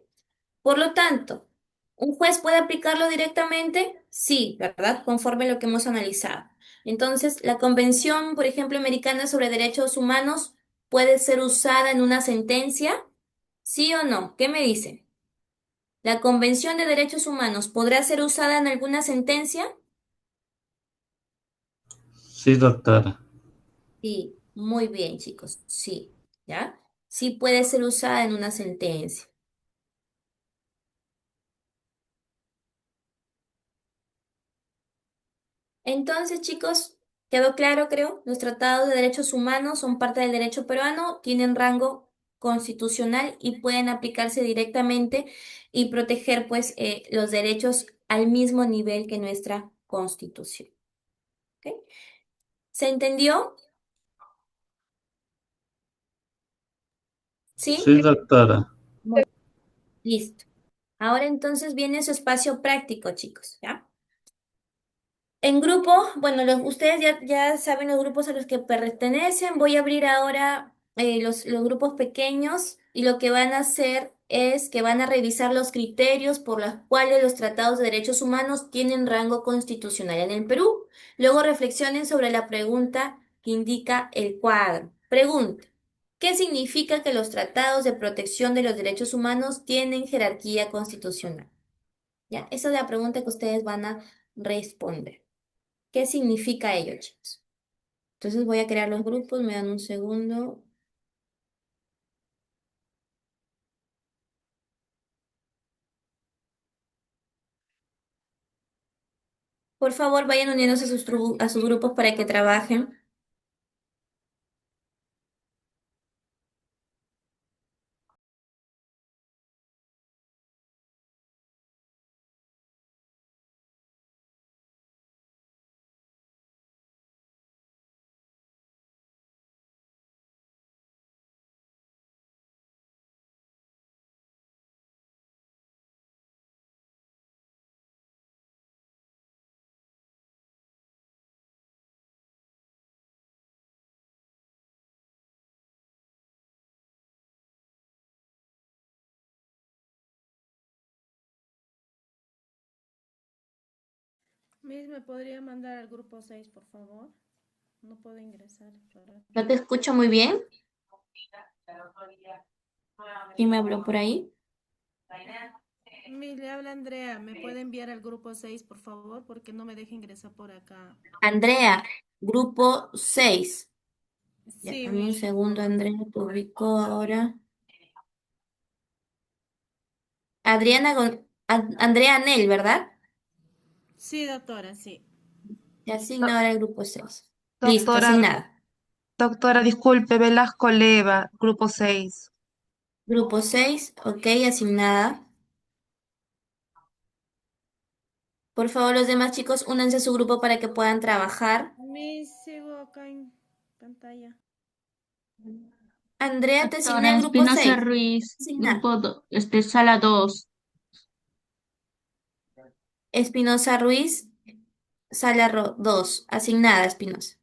Por lo tanto, ¿un juez puede aplicarlo directamente? Sí, ¿verdad? Conforme a lo que hemos analizado. Entonces, la Convención, por ejemplo, Americana sobre Derechos Humanos puede ser usada en una sentencia, ¿sí o no? ¿Qué me dicen? ¿La Convención de Derechos Humanos podrá ser usada en alguna sentencia? Sí, doctora. Sí, muy bien, chicos, sí, ¿ya? Sí puede ser usada en una sentencia. Entonces, chicos, quedó claro, creo, los tratados de derechos humanos son parte del derecho peruano, tienen rango constitucional y pueden aplicarse directamente y proteger, pues, los derechos al mismo nivel que nuestra Constitución. ¿Ok? ¿Se entendió? ¿Sí? Sí, doctora. Muy listo. Ahora entonces viene su espacio práctico, chicos, ¿ya? En grupo, bueno, ustedes ya saben los grupos a los que pertenecen. Voy a abrir ahora los grupos pequeños y lo que van a hacer es que van a revisar los criterios por los cuales los tratados de derechos humanos tienen rango constitucional en el Perú. Luego reflexionen sobre la pregunta que indica el cuadro. Pregunta, ¿qué significa que los tratados de protección de los derechos humanos tienen jerarquía constitucional? ¿Ya? Esa es la pregunta que ustedes van a responder. ¿Qué significa ello, chicos? Entonces voy a crear los grupos, me dan un segundo. Por favor, vayan uniéndose a a sus grupos para que trabajen. Miss, ¿me podría mandar al grupo 6, por favor? No puedo ingresar por No aquí. te escucho muy bien. ¿Quién me habló por ahí? Miss, le habla Andrea. ¿Me puede enviar al grupo 6, por favor? Porque no me deja ingresar por acá. Andrea, grupo 6. Ya, Sí, dame un Miss. segundo, Andrea, te ubico ahora. Andrea Nel, ¿verdad? Sí, doctora, sí. Te asigno ahora el grupo 6. Listo, Doctora, asignada. doctora, disculpe, Velasco Leva, grupo 6. Grupo 6, ok, asignada. Por favor, los demás chicos, únanse a su grupo para que puedan trabajar. Miss, sigo acá en pantalla. Andrea, te asigné Doctora al grupo Espinosa 6. Ruiz, Asigna. sala 2. Espinosa Ruiz, sala 2. Asignada, Espinosa.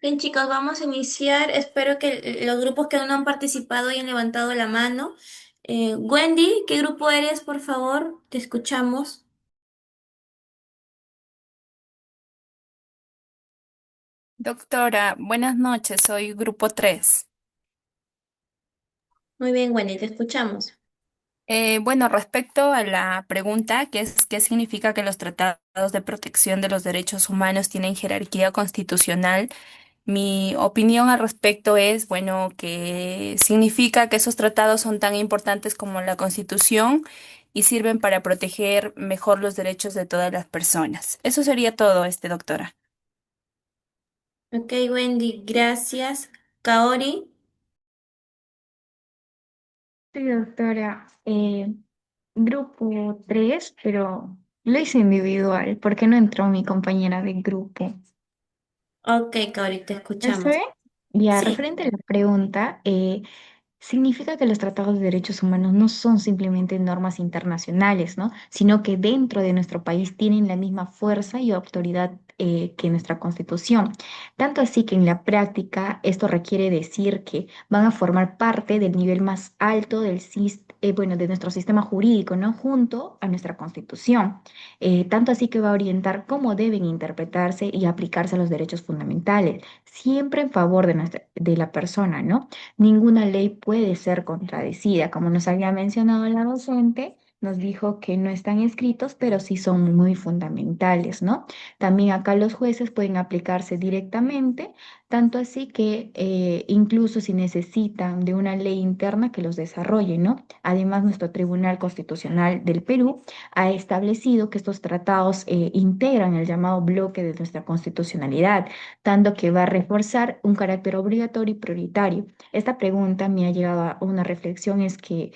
Bien, chicos, vamos a iniciar. Espero que los grupos que aún no han participado hayan levantado la mano. Wendy, ¿qué grupo eres, por favor? Te escuchamos. Doctora, buenas noches, soy Grupo 3. Muy bien, Wendy, te escuchamos. Bueno, respecto a la pregunta, ¿qué significa que los tratados de protección de los derechos humanos tienen jerarquía constitucional? Mi opinión al respecto es, bueno, que significa que esos tratados son tan importantes como la Constitución y sirven para proteger mejor los derechos de todas las personas. Eso sería todo, doctora. Ok, Wendy, gracias. Kaori. Sí, doctora. Grupo 3, pero lo hice individual. ¿Por qué no entró mi compañera de grupo? Ok, Kaori, te ¿Está escuchamos. bien? Ya, Sí. referente a la pregunta, significa que los tratados de derechos humanos no son simplemente normas internacionales, ¿no? Sino que dentro de nuestro país tienen la misma fuerza y autoridad que nuestra Constitución. Tanto así que en la práctica esto requiere decir que van a formar parte del nivel más alto bueno, de nuestro sistema jurídico, ¿no? Junto a nuestra Constitución. Tanto así que va a orientar cómo deben interpretarse y aplicarse los derechos fundamentales, siempre en favor de la persona, ¿no? Ninguna ley puede ser contradecida. Como nos había mencionado la docente, nos dijo que no están escritos, pero sí son muy fundamentales, ¿no? También acá los jueces pueden aplicarse directamente, tanto así que incluso si necesitan de una ley interna que los desarrolle, ¿no? Además, nuestro Tribunal Constitucional del Perú ha establecido que estos tratados integran el llamado bloque de nuestra constitucionalidad, tanto que va a reforzar un carácter obligatorio y prioritario. Esta pregunta me ha llegado a una reflexión, es que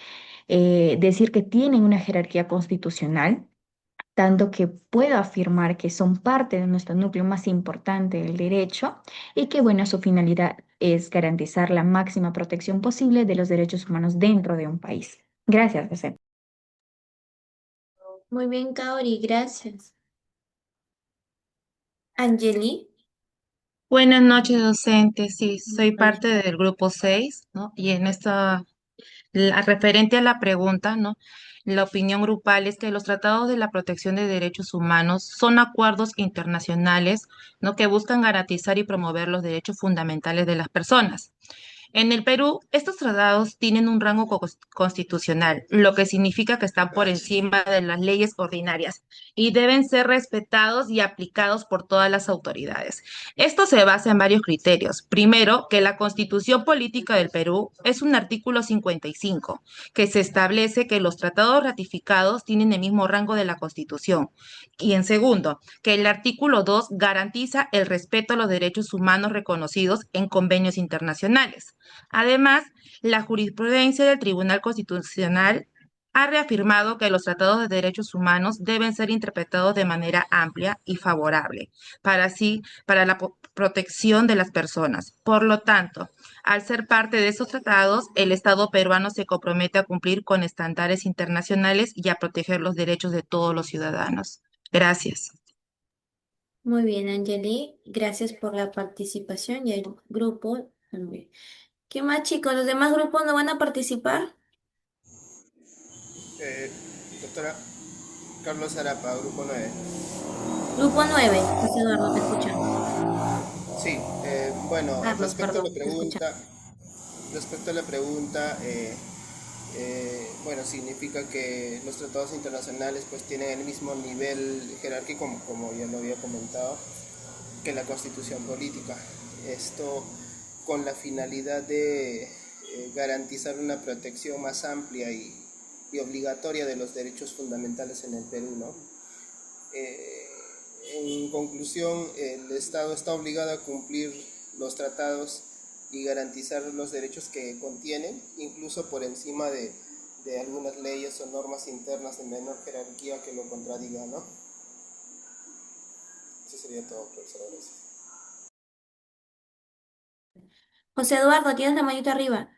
decir que tienen una jerarquía constitucional, tanto que puedo afirmar que son parte de nuestro núcleo más importante del derecho y que, bueno, su finalidad es garantizar la máxima protección posible de los derechos humanos dentro de un país. Gracias, José. Muy bien, Kaori, gracias. Angeli. Buenas noches, docente. Sí, soy parte del grupo 6, ¿no? Y en referente a la pregunta, ¿no? La opinión grupal es que los tratados de la protección de derechos humanos son acuerdos internacionales, ¿no? Que buscan garantizar y promover los derechos fundamentales de las personas. En el Perú, estos tratados tienen un rango constitucional, lo que significa que están por encima de las leyes ordinarias y deben ser respetados y aplicados por todas las autoridades. Esto se basa en varios criterios. Primero, que la Constitución Política del Perú es un artículo 55, que se establece que los tratados ratificados tienen el mismo rango de la Constitución. Y en segundo, que el artículo 2 garantiza el respeto a los derechos humanos reconocidos en convenios internacionales. Además, la jurisprudencia del Tribunal Constitucional ha reafirmado que los tratados de derechos humanos deben ser interpretados de manera amplia y favorable para la protección de las personas. Por lo tanto, al ser parte de esos tratados, el Estado peruano se compromete a cumplir con estándares internacionales y a proteger los derechos de todos los ciudadanos. Gracias. Muy bien, Angeli. Gracias por la participación y el grupo también. ¿Qué más, chicos? ¿Los demás grupos no van a participar? Doctora Carlos Arapa, Grupo 9. Grupo 9. José Eduardo, te escuchamos. Sí, bueno, Carlos, perdón, te escuchamos. respecto a la pregunta, bueno, significa que los tratados internacionales pues tienen el mismo nivel jerárquico, como ya lo había comentado, que la Constitución Política. Esto con la finalidad de garantizar una protección más amplia y obligatoria de los derechos fundamentales en el Perú, ¿no? En conclusión, el Estado está obligado a cumplir los tratados y garantizar los derechos que contienen, incluso por encima de de algunas leyes o normas internas de menor jerarquía que lo contradigan, ¿no? Eso sería todo, profesor. Gracias. José Eduardo, tienes la manito arriba.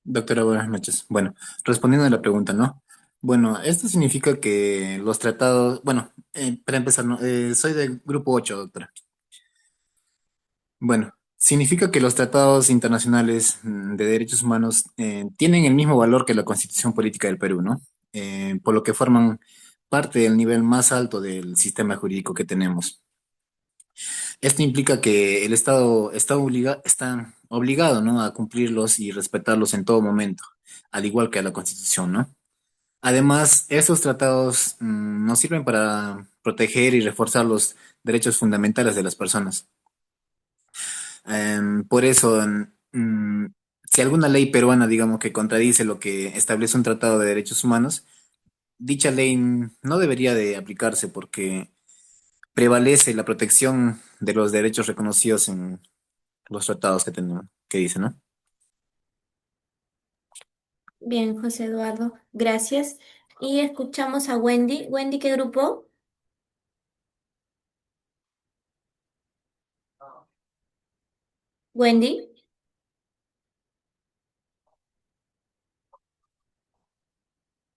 Doctora, buenas noches. Bueno, respondiendo a la pregunta, ¿no? Bueno, esto significa que los tratados, bueno, para empezar, ¿no? Soy del grupo 8, doctora. Bueno, significa que los tratados internacionales de derechos humanos tienen el mismo valor que la Constitución Política del Perú, ¿no? Por lo que forman parte del nivel más alto del sistema jurídico que tenemos. Esto implica que el Estado está obligado, ¿no? A cumplirlos y respetarlos en todo momento, al igual que a la Constitución, ¿no? Además, estos tratados nos sirven para proteger y reforzar los derechos fundamentales de las personas. Por eso, si alguna ley peruana, digamos, que contradice lo que establece un tratado de derechos humanos, dicha ley no debería de aplicarse porque prevalece la protección de los derechos reconocidos en los tratados que tenemos, que dice, ¿no? Bien, José Eduardo, gracias. Y escuchamos a Wendy. Wendy, ¿qué grupo? Wendy.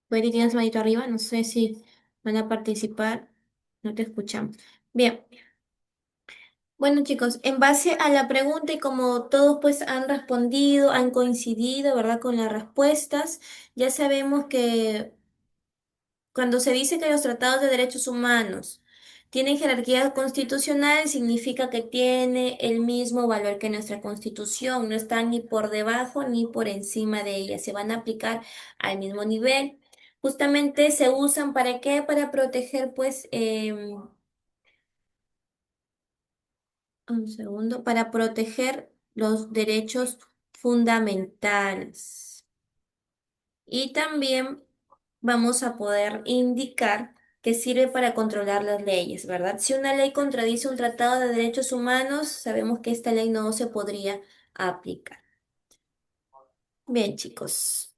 Wendy, ¿tienes la manito arriba? No sé si van a participar. No te escuchamos. Bien. Bueno, chicos, en base a la pregunta y como todos pues han respondido, han coincidido, ¿verdad? Con las respuestas, ya sabemos que cuando se dice que los tratados de derechos humanos tienen jerarquía constitucional, significa que tiene el mismo valor que nuestra Constitución, no están ni por debajo ni por encima de ella, se van a aplicar al mismo nivel. Justamente se usan ¿para qué? Para proteger pues un segundo, para proteger los derechos fundamentales. Y también vamos a poder indicar que sirve para controlar las leyes, ¿verdad? Si una ley contradice un tratado de derechos humanos, sabemos que esta ley no se podría aplicar. Bien, chicos.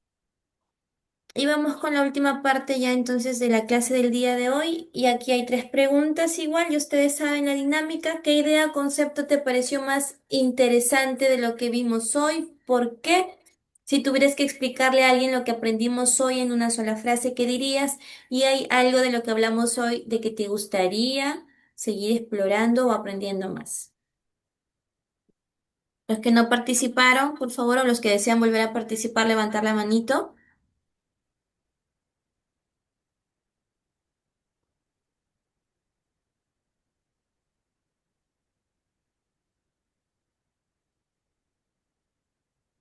Y vamos con la última parte ya entonces de la clase del día de hoy. Y aquí hay tres preguntas igual, y ustedes saben la dinámica. ¿Qué idea o concepto te pareció más interesante de lo que vimos hoy? ¿Por qué? Si tuvieras que explicarle a alguien lo que aprendimos hoy en una sola frase, ¿qué dirías? Y hay algo de lo que hablamos hoy de que te gustaría seguir explorando o aprendiendo más. Los que no participaron, por favor, o los que desean volver a participar, levantar la manito.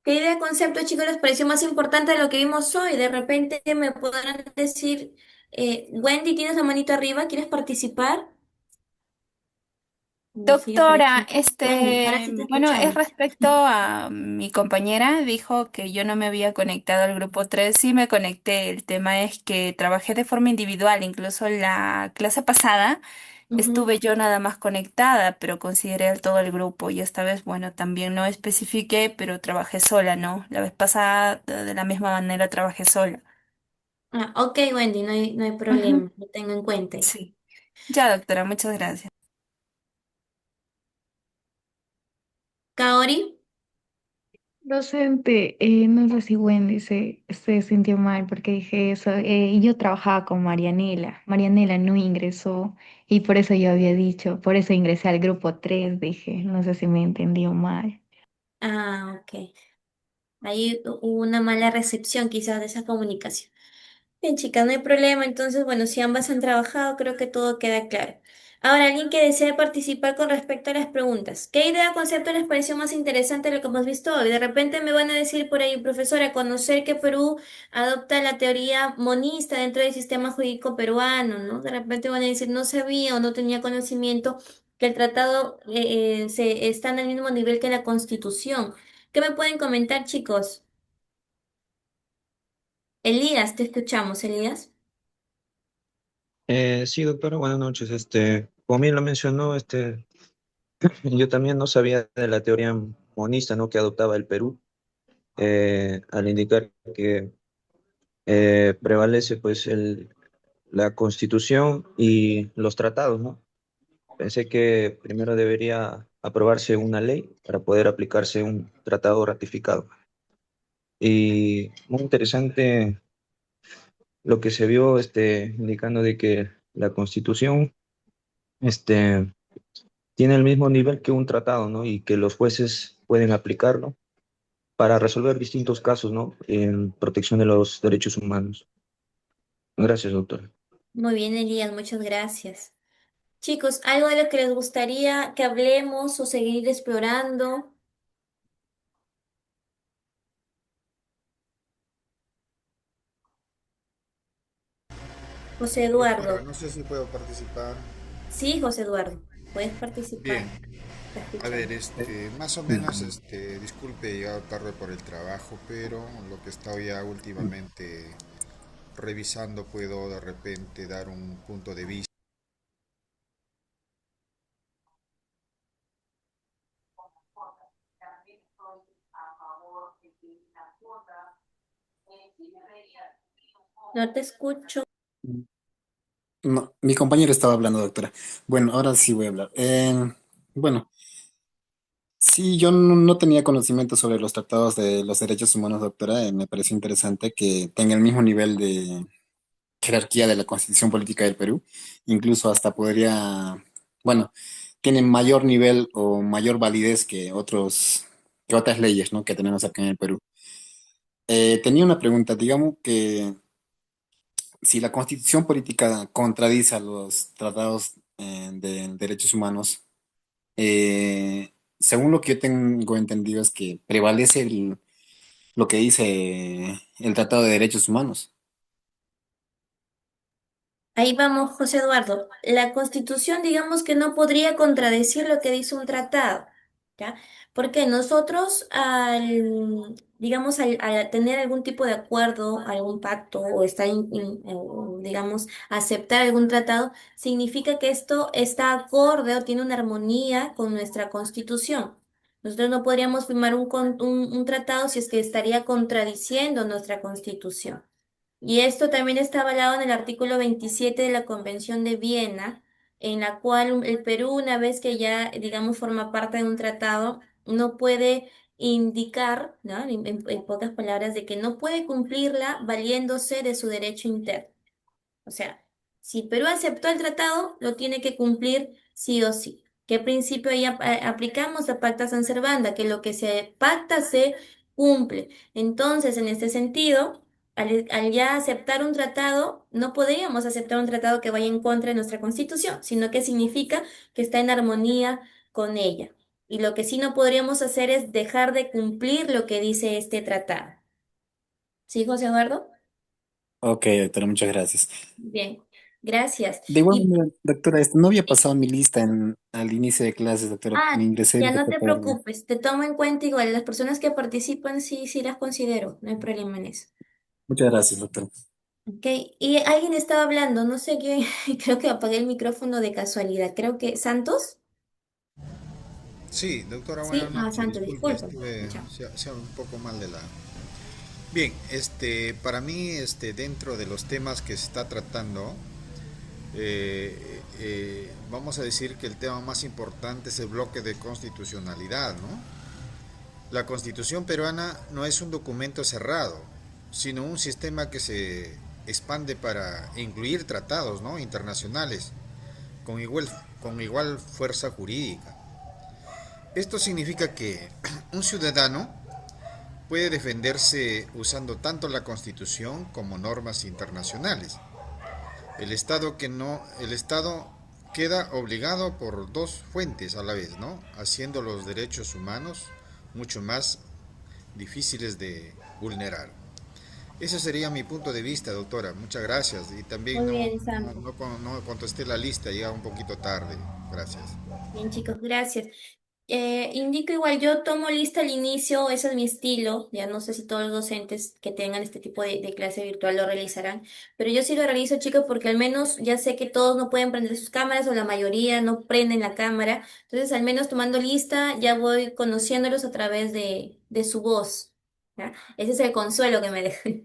¿Qué idea, concepto, chicos, les pareció más importante de lo que vimos hoy? De repente me podrán decir, Wendy, ¿tienes la manito arriba? ¿Quieres participar? No sé, Doctora, aparece. Wendy, ahora sí te bueno, es escuchamos. respecto a mi compañera, dijo que yo no me había conectado al grupo 3. Sí me conecté. El tema es que trabajé de forma individual, incluso en la clase pasada Ujú. estuve yo nada más conectada, pero consideré al todo el grupo y esta vez, bueno, también no especifiqué, pero trabajé sola, ¿no? La vez pasada de la misma manera trabajé sola. Ah, ok, Wendy, no hay Ujú. problema, lo tengo en cuenta ya. Sí. Ya, doctora, muchas gracias. Kaori, Docente, no sé si Wendy se sintió mal porque dije eso. Y yo trabajaba con Marianela. Marianela no ingresó y por eso yo había dicho, por eso ingresé al grupo 3 dije. No sé si me entendió mal. ok. Ahí hubo una mala recepción quizás de esa comunicación. Bien, chicas, no hay problema. Entonces, bueno, si ambas han trabajado, creo que todo queda claro. Ahora, alguien que desee participar con respecto a las preguntas. ¿Qué idea o concepto les pareció más interesante de lo que hemos visto hoy? De repente me van a decir por ahí, profesora, conocer que Perú adopta la teoría monista dentro del sistema jurídico peruano, ¿no? De repente van a decir, no sabía o no tenía conocimiento que el tratado está en el mismo nivel que la Constitución. ¿Qué me pueden comentar, chicos? Elías, te escuchamos, Elías. Sí, doctora, buenas noches. Como bien lo mencionó, yo también no sabía de la teoría monista, ¿no? Que adoptaba el Perú, al indicar que prevalece pues la Constitución y los tratados, ¿no? Pensé que primero debería aprobarse una ley para poder aplicarse un tratado ratificado. Y muy interesante lo que se vio, indicando de que la Constitución, este, tiene el mismo nivel que un tratado, ¿no? Y que los jueces pueden aplicarlo para resolver distintos casos, ¿no? En protección de los derechos humanos. Gracias, doctor. Muy bien, Elías, muchas gracias. Chicos, ¿algo de lo que les gustaría que hablemos o seguir explorando? José Doctora, Eduardo. no sé si puedo participar. Sí, José Eduardo, puedes Bien, participar. Te a ver, escuchamos. más o menos, disculpe, he llegado tarde por el trabajo, pero lo que he estado ya últimamente revisando puedo de repente dar un punto de vista. No te escucho. No, mi compañero estaba hablando, doctora. Bueno, ahora sí voy a hablar. Bueno, sí, yo no tenía conocimiento sobre los tratados de los derechos humanos, doctora. Me pareció interesante que tenga el mismo nivel de jerarquía de la Constitución Política del Perú. Incluso hasta podría, bueno, tienen mayor nivel o mayor validez que otras leyes, ¿no? Que tenemos acá en el Perú. Tenía una pregunta, digamos que si la Constitución Política contradice a los tratados de derechos humanos, según lo que yo tengo entendido es que prevalece lo que dice el Tratado de Derechos Humanos. Ahí vamos, José Eduardo. La Constitución, digamos que no podría contradecir lo que dice un tratado, ¿ya? Porque nosotros, al tener algún tipo de acuerdo, algún pacto o digamos, aceptar algún tratado, significa que esto está acorde o tiene una armonía con nuestra Constitución. Nosotros no podríamos firmar un tratado si es que estaría contradiciendo nuestra Constitución. Y esto también está avalado en el artículo 27 de la Convención de Viena, en la cual el Perú, una vez que ya, digamos, forma parte de un tratado, no puede indicar, ¿no? En pocas palabras, de que no puede cumplirla valiéndose de su derecho interno. O sea, si Perú aceptó el tratado, lo tiene que cumplir sí o sí. ¿Qué principio ahí aplicamos? La pacta San servanda, que lo que se pacta se cumple. Entonces, en este sentido, al ya aceptar un tratado, no podríamos aceptar un tratado que vaya en contra de nuestra Constitución, sino que significa que está en armonía con ella. Y lo que sí no podríamos hacer es dejar de cumplir lo que dice este tratado. ¿Sí, José Eduardo? Ok, doctora, muchas gracias. Bien, gracias. De igual Y manera, doctora, no había pasado mi lista al inicio de clases, doctora. Me ingresé un ya no poco te tarde. preocupes, te tomo en cuenta igual, las personas que participan sí, sí las considero, no hay problema en eso. Muchas gracias, doctora. Ok, y alguien estaba hablando, no sé qué, creo que apagué el micrófono de casualidad, creo que Santos, Sí, doctora, sí, buenas noches. Santos, Disculpe, disculpa. estuve Chao. sea un poco mal de la. Bien, para mí, dentro de los temas que se está tratando, vamos a decir que el tema más importante es el bloque de constitucionalidad, ¿no? La Constitución peruana no es un documento cerrado, sino un sistema que se expande para incluir tratados, ¿no? Internacionales con igual fuerza jurídica. Esto significa que un ciudadano puede defenderse usando tanto la Constitución como normas internacionales. El Estado queda obligado por dos fuentes a la vez, ¿no? Haciendo los derechos humanos mucho más difíciles de vulnerar. Ese sería mi punto de vista, doctora. Muchas gracias. Y también Muy bien, Santos. no contesté la lista, llega un poquito tarde. Gracias. Bien, chicos, gracias. Indico igual, yo tomo lista al inicio, ese es mi estilo, ya no sé si todos los docentes que tengan este tipo de clase virtual lo realizarán, pero yo sí lo realizo, chicos, porque al menos ya sé que todos no pueden prender sus cámaras o la mayoría no prenden la cámara, entonces al menos tomando lista ya voy conociéndolos a través de su voz. ¿ya? Ese es el consuelo que me dejan.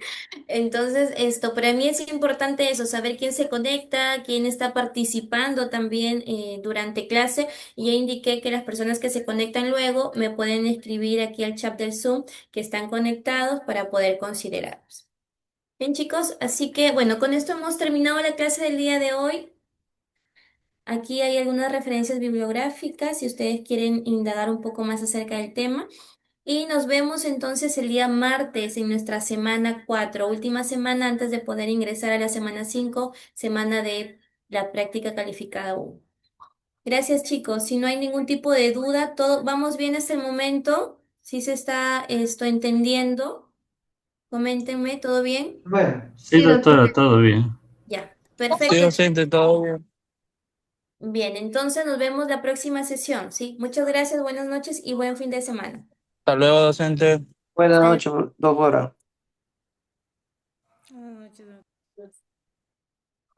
Entonces, esto, para mí es importante eso, saber quién se conecta, quién está participando también durante clase. Y ya indiqué que las personas que se conectan luego me pueden escribir aquí al chat del Zoom que están conectados para poder considerarlos. Bien, chicos, así que bueno, con esto hemos terminado la clase del día de hoy. Aquí hay algunas referencias bibliográficas si ustedes quieren indagar un poco más acerca del tema. Y nos vemos entonces el día martes en nuestra semana 4, última semana antes de poder ingresar a la semana 5, semana de la práctica calificada 1. Gracias, chicos. Si no hay ningún tipo de duda, todo vamos bien hasta el momento. Si se está esto entendiendo, coméntenme, ¿todo bien? Bueno. Sí, Sí, doctora. doctora, todo bien. Ya, Sí, perfecto. docente, todo bien. Bien, entonces nos vemos la próxima sesión, ¿sí? Muchas gracias, buenas noches y buen fin de semana. Hasta luego, docente. Buenas Hasta noches, doctora. Buenas noches.